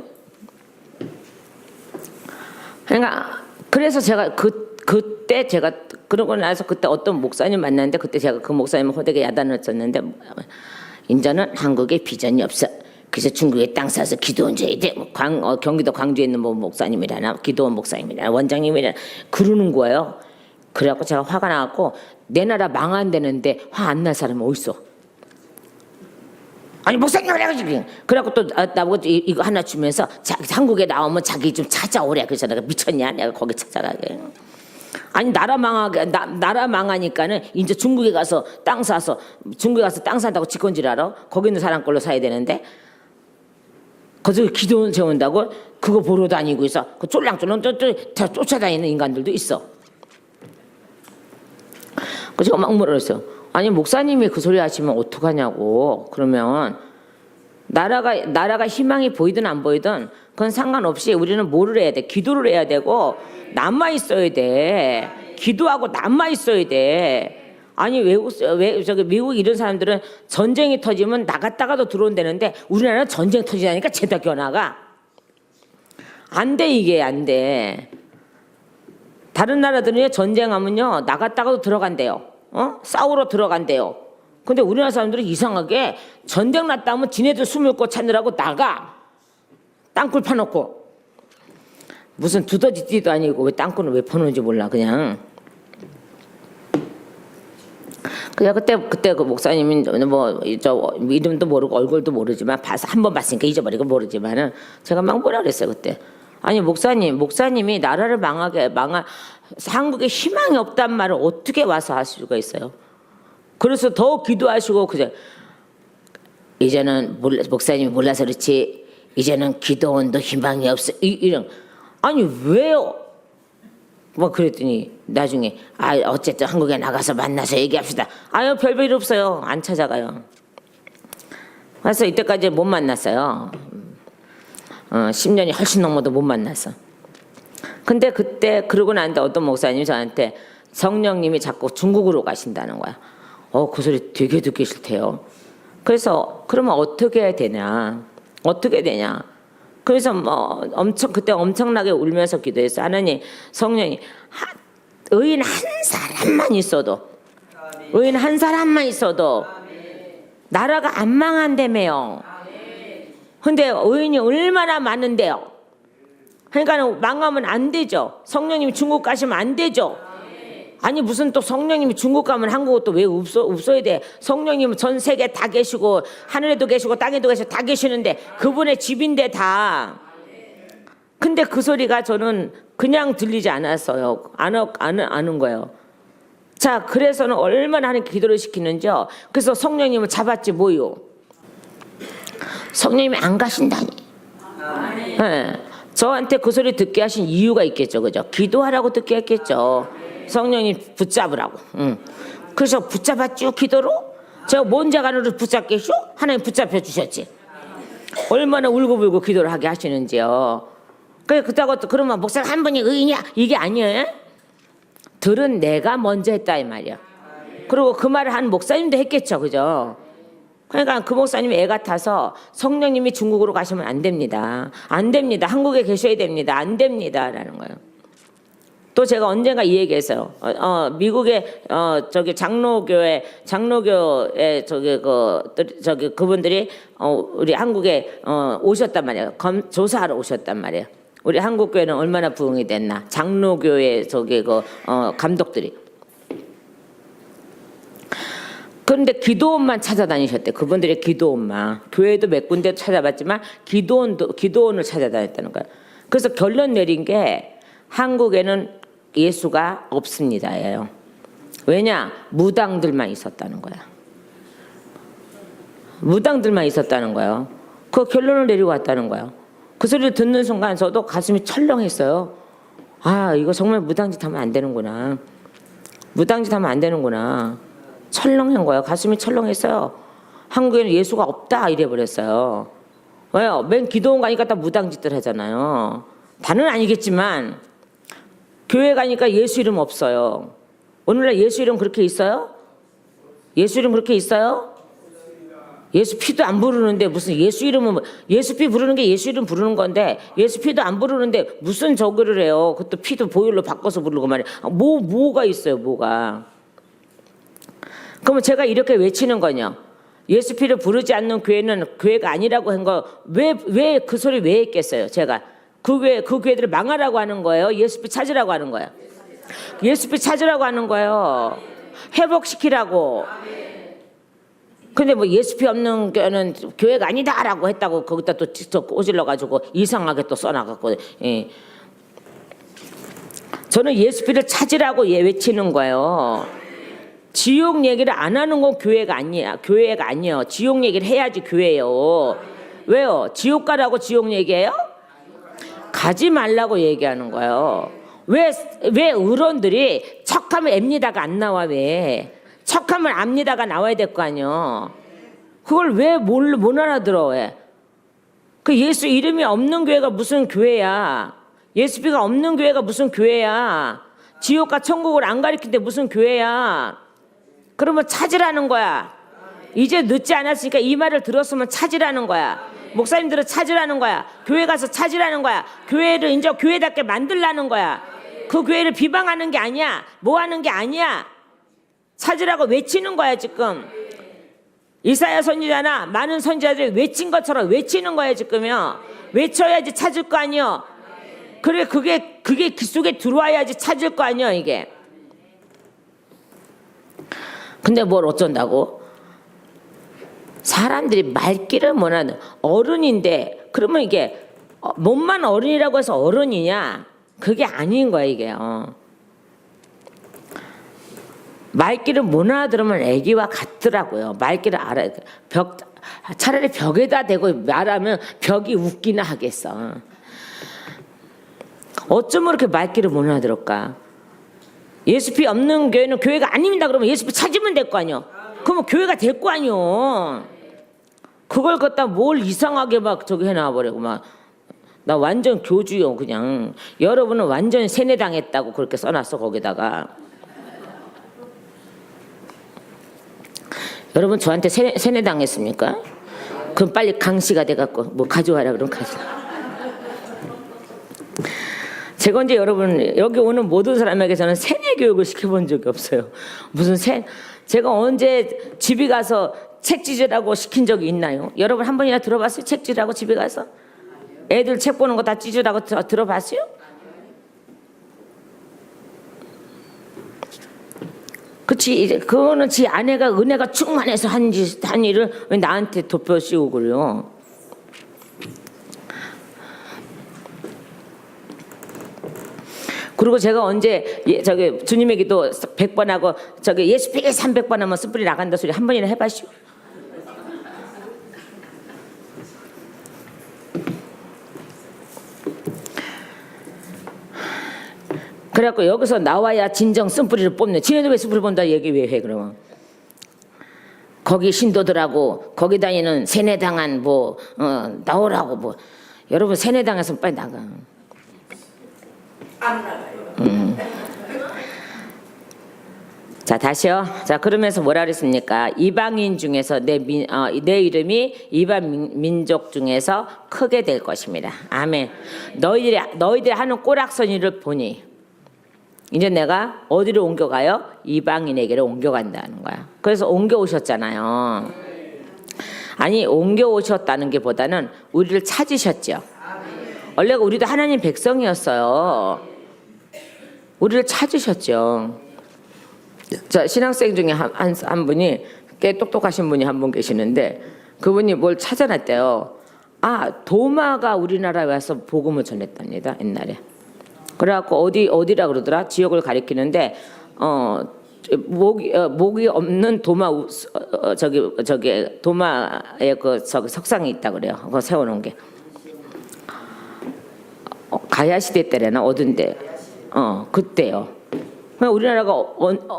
그러니까 그래서 제가 그때 제가 그러고 나서 그때 어떤 목사님 만났는데 그때 제가 그 목사님 호되게 야단을 쳤는데 인자는 한국에 비전이 없어. 그래서 중국에 땅 사서 기도원 줘야 돼. 경기도 광주에 있는 뭐 목사님이라나 기도원 목사님이라나 원장님이라나 그러는 거예요. 그래갖고 제가 화가 나갖고 내 나라 망한다는데 화 안 날 사람은 어딨어? 아니 목사님 그래가지고 그래갖고 또 나보고 이거 하나 주면서 한국에 나오면 자기 좀 찾아오래. 그래서 내가 미쳤냐? 내가 거기 찾아가게. 아니 나라 망하니까는 이제 중국에 가서 땅 사서 중국에 가서 땅 산다고 직권질 알아? 거기 있는 사람 걸로 사야 되는데 거기서 기도원 세운다고 그거 보러 다니고 있어. 그 쫄랑쫄랑 다 쫓아다니는 인간들도 있어. 그래서 제가 막 물었어요. 아니 목사님이 그 소리 하시면 어떡하냐고. 그러면 나라가 희망이 보이든 안 보이든 그건 상관없이 우리는 뭐를 해야 돼? 기도를 해야 되고 남아 있어야 돼. 기도하고 남아 있어야 돼. 아니 미국 이런 사람들은 전쟁이 터지면 나갔다가도 들어온다는데 우리나라는 전쟁 터지다니까 죄다 겨나가. 안 돼 이게 안 돼. 다른 나라들은 전쟁하면요 나갔다가도 들어간대요. 싸우러 들어간대요. 근데 우리나라 사람들은 이상하게 전쟁 났다 하면 지네들 숨을 거 찾느라고 나가. 땅굴 파놓고. 무슨 두더지띠도 아니고 왜 땅굴을 왜 파놓는지 몰라 그냥. 그냥 그때 그 목사님이 뭐 저 이름도 모르고 얼굴도 모르지만 봐서 한 번 봤으니까 잊어버리고 모르지만은 제가 막 뭐라 그랬어요 그때. 아니 목사님이 나라를 한국에 희망이 없단 말을 어떻게 와서 할 수가 있어요? 그래서 더 기도하시고 그래. 이제는 목사님이 몰라서 그렇지. 이제는 기도원도 희망이 없어. 이런. 아니 왜요? 뭐 그랬더니 나중에 어쨌든 한국에 나가서 만나서 얘기합시다. 아유 별일 없어요. 안 찾아가요. 그래서 이때까지 못 만났어요. 10년이 훨씬 넘어도 못 만났어. 근데 그때 그러고 나는데 어떤 목사님이 저한테 성령님이 자꾸 중국으로 가신다는 거야. 그 소리 되게 듣기 싫대요. 그래서 그러면 어떻게 해야 되냐? 어떻게 되냐? 그래서 뭐 그때 엄청나게 울면서 기도했어. 하나님, 성령이 의인 한 사람만 있어도, 의인 한 사람만 있어도 나라가 안 망한다며요. 근데 의인이 얼마나 많은데요. 그러니까 망하면 안 되죠. 성령님이 중국 가시면 안 되죠. 아니 무슨 또 성령님이 중국 가면 한국은 또 왜 없어야 돼? 성령님은 전 세계 다 계시고 하늘에도 계시고 땅에도 계시고 다 계시는데 그분의 집인데 다. 근데 그 소리가 저는 그냥 들리지 않았어요. 아는 거예요. 자, 그래서는 얼마나 하나님 기도를 시키는지요. 그래서 성령님을 잡았지 뭐요. 성령님이 안 가신다니. 네. 저한테 그 소리 듣게 하신 이유가 있겠죠. 그죠? 기도하라고 듣게 했겠죠. 성령님 붙잡으라고. 그래서 붙잡았죠 기도로. 제가 뭔자간으로 붙잡겠쇼? 하나님 붙잡혀 주셨지. 얼마나 울고불고 기도를 하게 하시는지요. 그렇다고 그러면 목사님 한 분이 의인이야? 이게 아니에요. 들은 내가 먼저 했다 이 말이야. 그리고 그 말을 한 목사님도 했겠죠, 그죠? 그러니까 그 목사님이 애 같아서 성령님이 중국으로 가시면 안 됩니다. 안 됩니다. 한국에 계셔야 됩니다. 안 됩니다. 라는 거예요. 또 제가 언젠가 이 얘기했어요. 미국의 저기 장로교회 그분들이 우리 한국에 오셨단 말이에요. 조사하러 오셨단 말이에요. 우리 한국 교회는 얼마나 부흥이 됐나. 장로교회 감독들이. 그런데 기도원만 찾아다니셨대. 그분들의 기도원만. 교회도 몇 군데 찾아봤지만 기도원을 찾아다녔다는 거예요. 그래서 결론 내린 게 한국에는 예수가 없습니다예요. 왜냐? 무당들만 있었다는 거야. 무당들만 있었다는 거예요. 그 결론을 내리고 왔다는 거예요. 그 소리를 듣는 순간 저도 가슴이 철렁했어요. 아, 이거 정말 무당짓 하면 안 되는구나. 무당짓 하면 안 되는구나. 철렁한 거예요. 가슴이 철렁했어요. 한국에는 예수가 없다 이래버렸어요. 왜요? 맨 기도원 가니까 다 무당짓들 하잖아요. 다는 아니겠지만 교회 가니까 예수 이름 없어요. 오늘날 예수 이름 그렇게 있어요? 예수 이름 그렇게 있어요? 예수 피도 안 부르는데 무슨 예수 이름은 예수 피 부르는 게 예수 이름 부르는 건데 예수 피도 안 부르는데 무슨 저거를 해요? 그것도 피도 보혈로 바꿔서 부르고 말이야. 뭐가 있어요? 뭐가? 그러면 제가 이렇게 외치는 거냐? 예수 피를 부르지 않는 교회는 교회가 아니라고 한 거 왜 그 소리 왜 했겠어요? 제가 그 교회들을 망하라고 하는 거예요? 예수피 찾으라고 하는 거예요? 예수피 찾으라고 하는 거예요. 회복시키라고. 근데 뭐 예수피 없는 교회는 교회가 아니다라고 했다고 거기다 또 꼬질러가지고 이상하게 또 써놔갖고. 예. 저는 예수피를 찾으라고 외치는 거예요. 지옥 얘기를 안 하는 건 교회가 아니야. 교회가 아니에요. 지옥 얘기를 해야지 교회예요. 왜요? 지옥 가라고 지옥 얘기해요? 가지 말라고 얘기하는 거예요. 왜 의론들이 척하면 앱니다가 안 나와? 왜 척하면 압니다가 나와야 될 거 아니요? 그걸 왜 못 알아들어? 왜? 그 예수 이름이 없는 교회가 무슨 교회야? 예수피가 없는 교회가 무슨 교회야? 지옥과 천국을 안 가리키는데 무슨 교회야? 그러면 찾으라는 거야. 이제 늦지 않았으니까 이 말을 들었으면 찾으라는 거야. 목사님들은 찾으라는 거야. 교회 가서 찾으라는 거야. 교회를 이제 교회답게 만들라는 거야. 그 교회를 비방하는 게 아니야. 뭐 하는 게 아니야. 찾으라고 외치는 거야 지금. 이사야 선지자나 많은 선지자들이 외친 것처럼 외치는 거야 지금요. 외쳐야지 찾을 거 아니요. 그래 그게 귀 속에 들어와야지 찾을 거 아니요 이게. 근데 뭘 어쩐다고? 사람들이 말귀를 못하는 어른인데 그러면 이게 몸만 어른이라고 해서 어른이냐? 그게 아닌 거야 이게. 말귀를 못 알아들으면 애기와 같더라고요. 말귀를 알아야 돼. 차라리 벽에다 대고 말하면 벽이 웃기나 하겠어. 어쩌면 이렇게 말귀를 못 알아들을까? 예수피 없는 교회는 교회가 아닙니다. 그러면 예수피 찾으면 될 거 아니요. 그러면 교회가 될 거 아니요. 그걸 갖다 뭘 이상하게 막 저기 해놔버리고 막. 나 완전 교주요 그냥. 여러분은 완전 세뇌당했다고 그렇게 써놨어 거기다가. 여러분 저한테 세뇌당했습니까? 그럼 빨리 강씨가 돼갖고 뭐 가져와라 그럼 가져와. 제가 언제 여러분 여기 오는 모든 사람에게 저는 세뇌 교육을 시켜본 적이 없어요. 제가 언제 집에 가서 책 찢으라고 시킨 적이 있나요? 여러분 한 번이나 들어봤어요? 책 찢으라고 집에 가서? 애들 책 보는 거 다 찢으라고 들어봤어요? 그치 이제 그거는 지 아내가 은혜가 충만해서 한 일을 왜 나한테 덮여 씌우고요? 그리고 제가 언제 저기 주님의 기도 100번 하고 저기 예수피에 300번 하면 스프리 나간다 소리 한 번이나 해봐시오. 그래갖고 여기서 나와야 진정 쓴뿌리를 뽑네. 지네도 왜 쓴뿌리 본다 얘기 왜 해 그러면? 거기 신도들하고 거기 다니는 세뇌당한 나오라고 여러분 세뇌당해서 빨리 나가. 안 나가요. 자 다시요. 자 그러면서 뭐라 그랬습니까? 이방인 중에서 내 이름이 이방 민족 중에서 크게 될 것입니다. 아멘. 너희들이 하는 꼬락서니를 보니 이제 내가 어디로 옮겨가요? 이방인에게로 옮겨간다는 거야. 그래서 옮겨오셨잖아요. 아니 옮겨오셨다는 게 보다는 우리를 찾으셨죠. 원래 우리도 하나님 백성이었어요. 우리를 찾으셨죠. 자 신학생 중에 한 분이 꽤 똑똑하신 분이 한 분 계시는데 그분이 뭘 찾아냈대요. 도마가 우리나라에 와서 복음을 전했답니다. 옛날에. 그래갖고 어디라 그러더라? 지역을 가리키는데 목이 없는 도마 도마에 석상이 있다 그래요. 그거 세워놓은 게 가야 시대 때래나 어딘데 그때요.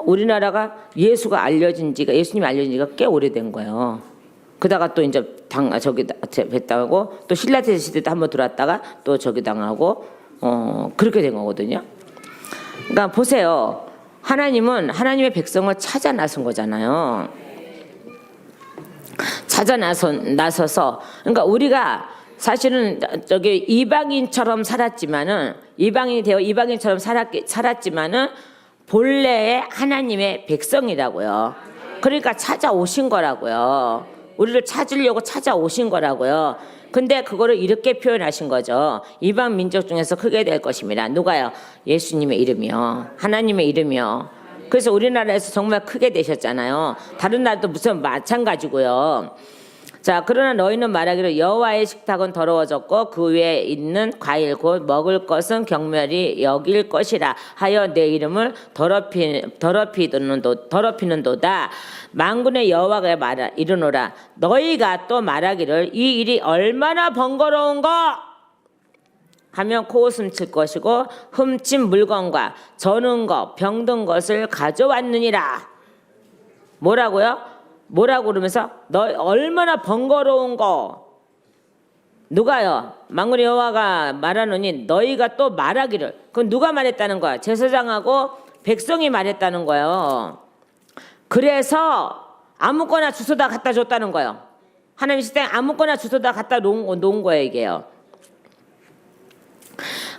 우리나라가 예수님이 알려진 지가 꽤 오래된 거예요. 그다가 또 이제 저기 뱉다고 또 신라시대 시대도 한번 들어왔다가 또 저기 당하고 그렇게 된 거거든요. 그러니까 보세요. 하나님은 하나님의 백성을 찾아 나선 거잖아요. 찾아 나서서 그러니까 우리가 사실은 저기 이방인처럼 살았지만은 이방인이 되어 이방인처럼 살았지만은 본래의 하나님의 백성이라고요. 그러니까 찾아오신 거라고요. 우리를 찾으려고 찾아오신 거라고요. 근데 그거를 이렇게 표현하신 거죠. 이방 민족 중에서 크게 될 것입니다. 누가요? 예수님의 이름이요. 하나님의 이름이요. 그래서 우리나라에서 정말 크게 되셨잖아요. 다른 나라도 무슨 마찬가지고요. 자 그러나 너희는 말하기를 여호와의 식탁은 더러워졌고 그 위에 있는 과일 곧 먹을 것은 경멸이 여길 것이라 하여 내 이름을 더럽히는도다. 만군의 여호와가 이르노라. 너희가 또 말하기를 이 일이 얼마나 번거로운거 하면 코웃음 칠 것이고 훔친 물건과 저는 것 병든 것을 가져왔느니라. 뭐라고요? 뭐라고 그러면서 너 얼마나 번거로운 거 누가요? 만군의 여호와가 말하노니 너희가 또 말하기를. 그건 누가 말했다는 거야? 제사장하고 백성이 말했다는 거예요. 그래서 아무거나 주워다 갖다 줬다는 거예요. 하나님 시대에 아무거나 주워다 갖다 놓은 거예요 이게요.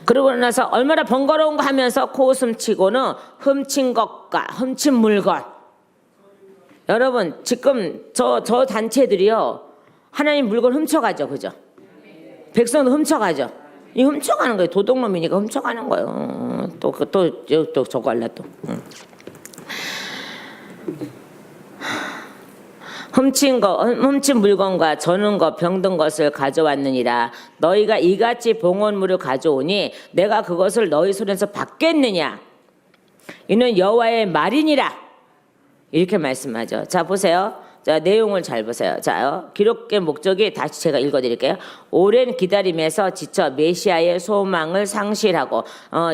그러고 나서 얼마나 번거로운 거 하면서 코웃음 치고는 훔친 것과 훔친 물건. 여러분 지금 저 단체들이요 하나님 물건 훔쳐가죠. 그죠? 백성도 훔쳐가죠. 이 훔쳐가는 거예요. 도둑놈이니까 훔쳐가는 거예요. 또 저거 할래 또. 훔친 물건과 저는 것 병든 것을 가져왔느니라. 너희가 이같이 봉헌물을 가져오니 내가 그것을 너희 손에서 받겠느냐. 이는 여호와의 말이니라. 이렇게 말씀하죠. 자 보세요. 자 내용을 잘 보세요. 자 기록의 목적이 다시 제가 읽어드릴게요. 오랜 기다림에서 지쳐 메시아의 소망을 상실하고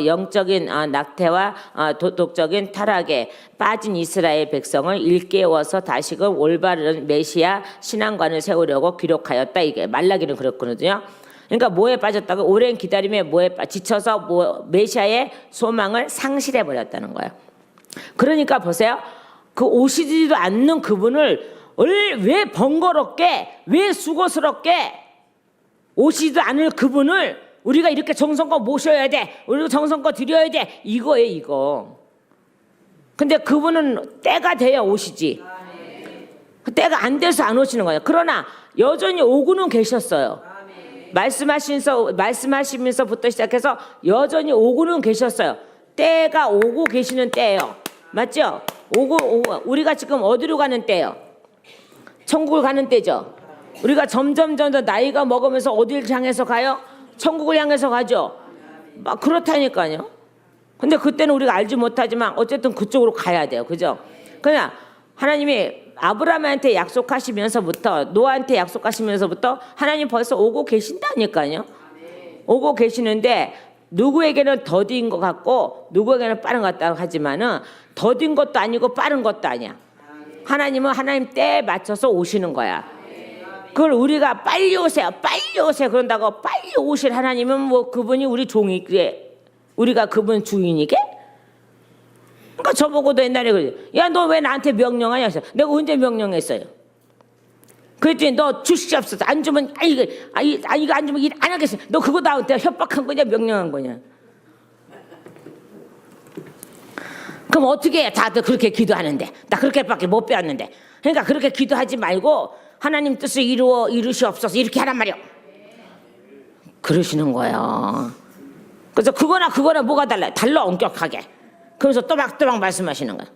영적인 낙태와 도덕적인 타락에 빠진 이스라엘 백성을 일깨워서 다시금 올바른 메시아 신앙관을 세우려고 기록하였다. 이게 말라기는 그렇거든요. 그러니까 뭐에 빠졌다고? 오랜 기다림에 지쳐서 메시아의 소망을 상실해 버렸다는 거예요. 그러니까 보세요. 그 오시지도 않는 그분을 왜 번거롭게 왜 수고스럽게 오시지도 않을 그분을 우리가 이렇게 정성껏 모셔야 돼. 우리가 정성껏 드려야 돼. 이거예요 이거. 근데 그분은 때가 돼야 오시지. 때가 안 돼서 안 오시는 거예요. 그러나 여전히 오고는 계셨어요. 말씀하시면서부터 시작해서 여전히 오고는 계셨어요. 때가 오고 계시는 때예요. 맞죠? 우리가 지금 어디로 가는 때예요? 천국을 가는 때죠. 우리가 점점 더 나이가 먹으면서 어디를 향해서 가요? 천국을 향해서 가죠. 막 그렇다니까요. 근데 그때는 우리가 알지 못하지만 어쨌든 그쪽으로 가야 돼요. 그죠? 그냥 하나님이 아브라함한테 약속하시면서부터 노아한테 약속하시면서부터 하나님 벌써 오고 계신다니까요. 오고 계시는데 누구에게는 더딘 것 같고 누구에게는 빠른 것 같다고 하지만은 더딘 것도 아니고 빠른 것도 아니야. 하나님은 하나님 때에 맞춰서 오시는 거야. 그걸 우리가 빨리 오세요, 빨리 오세요 그런다고 빨리 오실 하나님은 뭐 그분이 우리 종이게 우리가 그분 주인이게? 그러니까 저보고도 옛날에 그래. 야, 너 왜 나한테 명령하냐? 내가 언제 명령했어요? 그랬더니 너 주시옵소서. 안 주면 이거 안 주면 일 안 하겠어. 너 그거 나한테 협박한 거냐 명령한 거냐? 그럼 어떻게 해? 다들 그렇게 기도하는데 나 그렇게밖에 못 배웠는데. 그러니까 그렇게 기도하지 말고 하나님 뜻을 이루시옵소서 이렇게 하란 말이요. 그러시는 거예요. 그래서 그거나 뭐가 달라 엄격하게. 그래서 또박또박 말씀하시는 거야.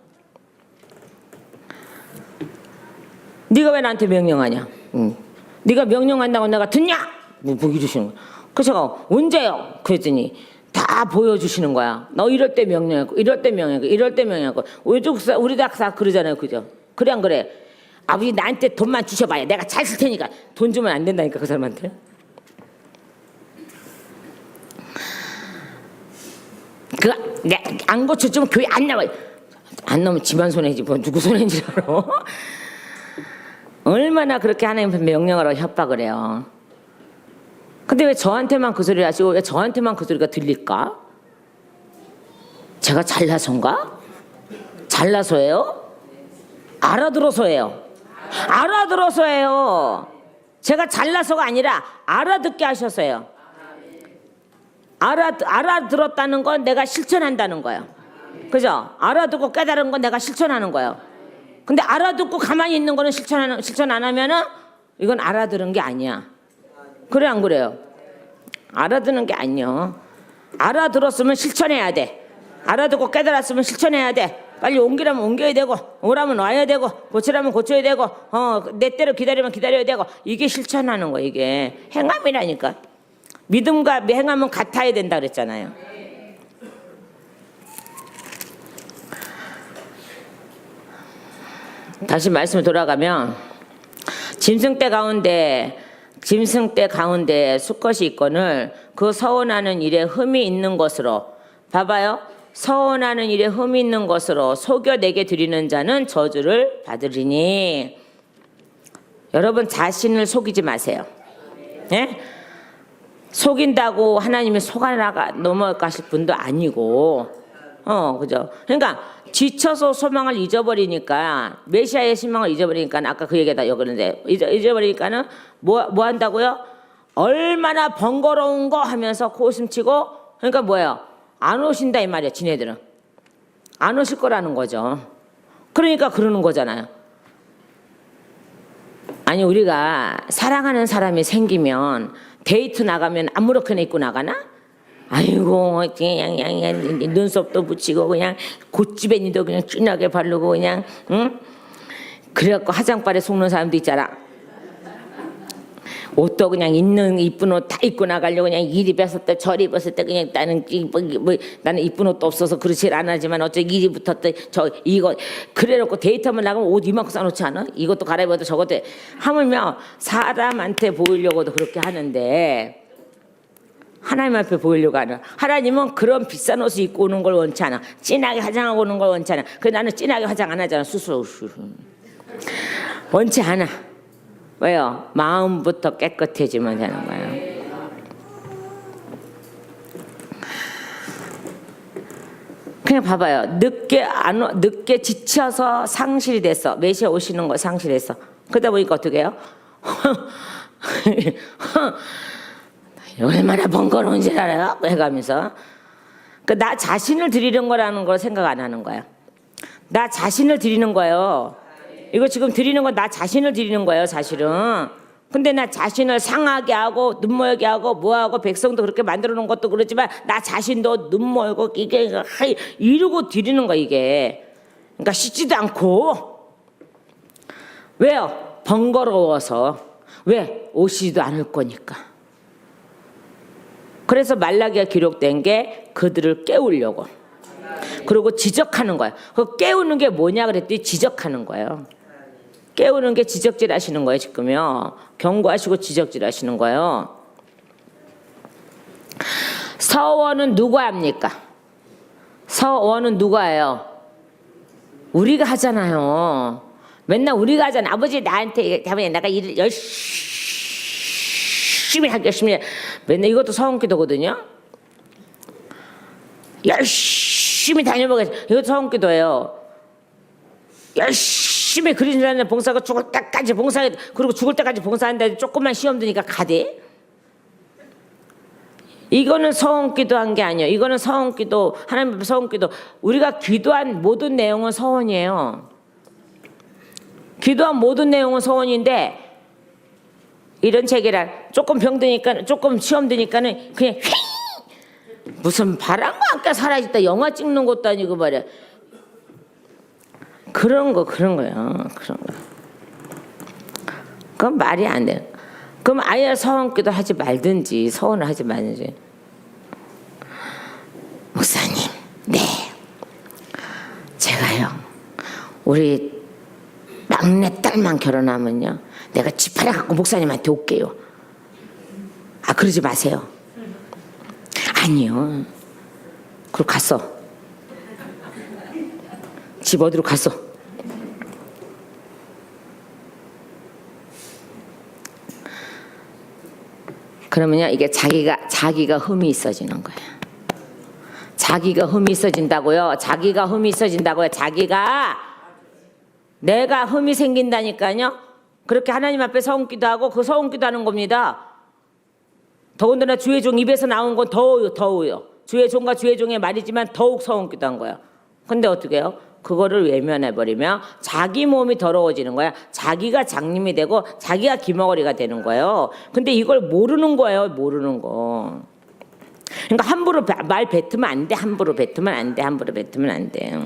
네가 왜 나한테 명령하냐? 네가 명령한다고 내가 듣냐? 뭐 이러시는 거야. 그래서 제가 언제요? 그랬더니 다 보여주시는 거야. 너 이럴 때 명령했고 이럴 때 명령했고 이럴 때 명령했고 우리 다 그러잖아요. 그죠? 그래 안 그래? 아버지 나한테 돈만 주셔봐요. 내가 잘 쓸 테니까. 돈 주면 안 된다니까 그 사람한테. 안 고쳐주면 교회 안 나와요. 안 나오면 집안 손해지 뭐 누구 손해인지 알아? 얼마나 그렇게 하나님 명령을 하고 협박을 해요. 근데 왜 저한테만 그 소리를 하시고 왜 저한테만 그 소리가 들릴까? 제가 잘나서인가? 잘나서예요? 알아들어서예요. 알아들어서예요. 제가 잘나서가 아니라 알아듣게 하셔서요. 알아들었다는 건 내가 실천한다는 거예요. 그죠? 알아듣고 깨달은 건 내가 실천하는 거예요. 근데 알아듣고 가만히 있는 거는 실천 안 하면은 이건 알아들은 게 아니야. 그래 안 그래요? 알아듣는 게 아니요. 알아들었으면 실천해야 돼. 알아듣고 깨달았으면 실천해야 돼. 빨리 옮기라면 옮겨야 되고 오라면 와야 되고 고치라면 고쳐야 되고 내 때로 기다리면 기다려야 되고 이게 실천하는 거. 이게 행함이라니까. 믿음과 행함은 같아야 된다 그랬잖아요. 다시 말씀 돌아가면 짐승떼 가운데 수컷이 있거늘 그 서원하는 일에 흠이 있는 것으로 봐봐요. 서원하는 일에 흠이 있는 것으로 속여내게 드리는 자는 저주를 받으리니. 여러분 자신을 속이지 마세요. 예? 속인다고 하나님이 넘어가실 분도 아니고 그죠? 그러니까 지쳐서 소망을 잊어버리니까 메시아의 희망을 잊어버리니까 아까 그 얘기다 여기는데 잊어버리니까는 뭐 한다고요? 얼마나 번거로운 거 하면서 코웃음치고 그러니까 뭐예요? 안 오신다 이 말이야. 지네들은 안 오실 거라는 거죠. 그러니까 그러는 거잖아요. 아니 우리가 사랑하는 사람이 생기면 데이트 나가면 아무렇게나 입고 나가나? 아이고 그냥 눈썹도 붙이고 그냥 고치베니도 그냥 진하게 바르고 그냥 응? 그래갖고 화장발에 속는 사람도 있잖아. 옷도 그냥 이쁜 옷 다 입고 나가려고 그냥 이리 입었을 때 저리 입었을 때 그냥 나는 이쁜 옷도 없어서 그렇지 않았지만 어째 이리 붙었대 이거 그래놓고 데이트하면 나가면 옷 이만큼 싸놓지 않아? 이것도 갈아입어도 저것도 하물며 사람한테 보이려고도 그렇게 하는데 하나님 앞에 보이려고 하는. 하나님은 그런 비싼 옷을 입고 오는 걸 원치 않아. 진하게 화장하고 오는 걸 원치 않아. 나는 진하게 화장 안 하잖아. 원치 않아. 왜요? 마음부터 깨끗해지면 되는 거예요. 그냥 봐봐요. 늦게 지쳐서 상실이 됐어. 메시아 오시는 거 상실했어. 그러다 보니까 어떻게 해요? 얼마나 번거로운지 알아요? 해가면서 나 자신을 드리는 거라는 걸 생각 안 하는 거야. 나 자신을 드리는 거예요. 이거 지금 드리는 건 나 자신을 드리는 거예요, 사실은. 근데 나 자신을 상하게 하고 눈멀게 하고 뭐하고 백성도 그렇게 만들어 놓은 것도 그렇지만 나 자신도 눈멀고 이게 이러고 드리는 거야 이게. 그러니까 씻지도 않고. 왜요? 번거로워서. 왜? 오시지도 않을 거니까. 그래서 말라기가 기록된 게 그들을 깨우려고. 그리고 지적하는 거예요. 그 깨우는 게 뭐냐 그랬더니 지적하는 거예요. 깨우는 게 지적질 하시는 거예요 지금요. 경고하시고 지적질 하시는 거예요. 서원은 누가 합니까? 서원은 누가 해요? 우리가 하잖아요. 맨날 우리가 하잖아. 아버지 나한테 하면 내가 일을 열심히 하겠습니다. 맨날 이것도 서원기도거든요. 열심히 다녀보겠습니다. 이것도 서원기도예요. 열심히 그리스도인의 봉사가 죽을 때까지 봉사해. 그리고 죽을 때까지 봉사한다. 조금만 시험 드니까 가대. 이거는 서원기도 한 게 아니에요. 이거는 서원기도, 하나님 앞에 서원기도. 우리가 기도한 모든 내용은 서원이에요. 기도한 모든 내용은 서원인데 이런 책이라 조금 병드니까 조금 시험 드니까는 그냥 휙 무슨 바람과 함께 사라졌다. 영화 찍는 것도 아니고 말이야. 그런 거예요. 그런 거. 그건 말이 안 돼. 그럼 아예 서원기도 하지 말든지 서원을 하지 말든지. 목사님, 네, 제가요 우리 막내 딸만 결혼하면요 내가 집 하나 갖고 목사님한테 올게요. 아 그러지 마세요. 아니요. 그럼 갔어. 집 어디로 갔어? 그러면요 이게 자기가 흠이 있어지는 거예요. 자기가 흠이 있어진다고요. 자기가 흠이 있어진다고요. 내가 흠이 생긴다니까요. 그렇게 하나님 앞에 서원기도하고 그 서원기도하는 겁니다. 더군다나 주의 종 입에서 나온 건 더워요. 주의 종과 주의 종의 말이지만 더욱 서원기도한 거예요. 근데 어떻게 해요? 그거를 외면해버리면 자기 몸이 더러워지는 거야. 자기가 장님이 되고 자기가 기머거리가 되는 거예요. 근데 이걸 모르는 거예요. 모르는 거. 그러니까 함부로 말 뱉으면 안 돼. 함부로 뱉으면 안 돼.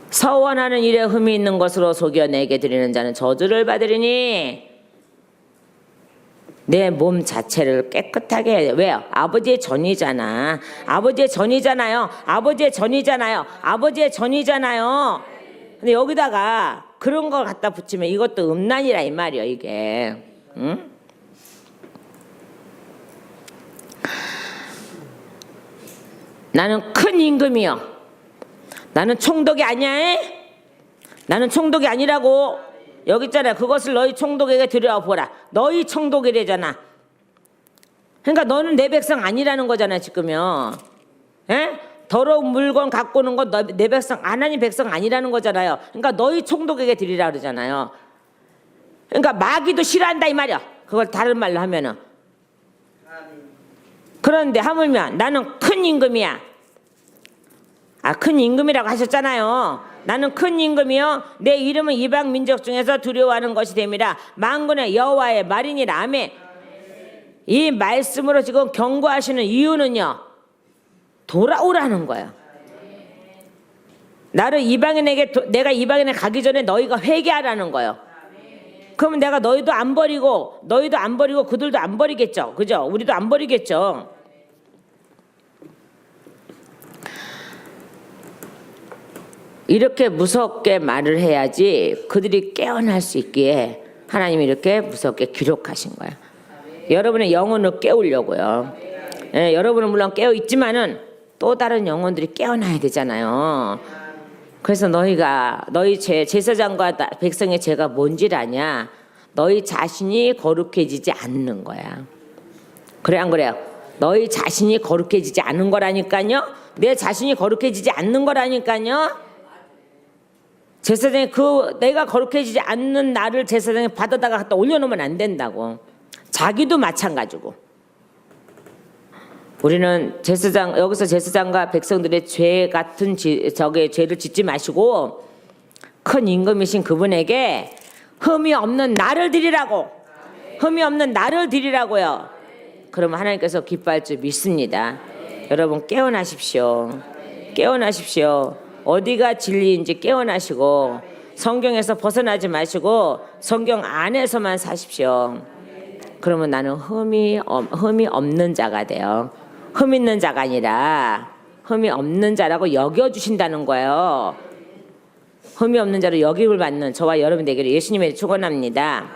서원하는 일에 흠이 있는 것으로 속여 내게 드리는 자는 저주를 받으리니 내 몸 자체를 깨끗하게 해야 돼. 왜요? 아버지의 전이잖아요. 근데 여기다가 그런 걸 갖다 붙이면 이것도 음란이라 이 말이에요. 이게. 응? 나는 큰 임금이요. 나는 총독이 아니야. 나는 총독이 아니라고. 여기 있잖아. 그것을 너희 총독에게 들여보라. 너희 총독이래잖아. 그러니까 너는 내 백성 아니라는 거잖아 지금요. 에? 더러운 물건 갖고 오는 건 내 백성, 하나님 백성 아니라는 거잖아요. 그러니까 너희 총독에게 드리라 그러잖아요. 그러니까 마귀도 싫어한다 이 말이야. 그걸 다른 말로 하면은. 그런데 하물며 나는 큰 임금이야. 아, 큰 임금이라고 하셨잖아요. 나는 큰 임금이요. 내 이름은 이방 민족 중에서 두려워하는 것이 됨이라. 만군의 여호와의 말이니라. 아멘. 이 말씀으로 지금 경고하시는 이유는요. 돌아오라는 거예요. 나를 내가 이방인에 가기 전에 너희가 회개하라는 거예요. 그러면 내가 너희도 안 버리고 그들도 안 버리겠죠. 그죠? 우리도 안 버리겠죠. 이렇게 무섭게 말을 해야지 그들이 깨어날 수 있기에 하나님이 이렇게 무섭게 기록하신 거예요. 여러분의 영혼을 깨우려고요. 예, 여러분은 물론 깨어 있지만은 또 다른 영혼들이 깨어나야 되잖아요. 그래서 너희 제사장과 백성의 죄가 뭔지를 아냐? 너희 자신이 거룩해지지 않는 거야. 그래 안 그래요? 너희 자신이 거룩해지지 않는 거라니까요. 내 자신이 거룩해지지 않는 거라니까요. 제사장이 내가 거룩해지지 않는 나를 제사장에 받아다가 갖다 올려놓으면 안 된다고. 자기도 마찬가지고. 우리는 여기서 제사장과 백성들의 죄 같은 죄를 짓지 마시고 큰 임금이신 그분에게 흠이 없는 나를 드리라고. 흠이 없는 나를 드리라고요. 그러면 하나님께서 기뻐할 줄 믿습니다. 여러분 깨어나십시오. 어디가 진리인지 깨어나시고 성경에서 벗어나지 마시고 성경 안에서만 사십시오. 그러면 나는 흠이 없는 자가 돼요. 흠 있는 자가 아니라 흠이 없는 자라고 여겨주신다는 거예요. 흠이 없는 자로 여김을 받는 저와 여러분 되기를 예수님의 축원합니다.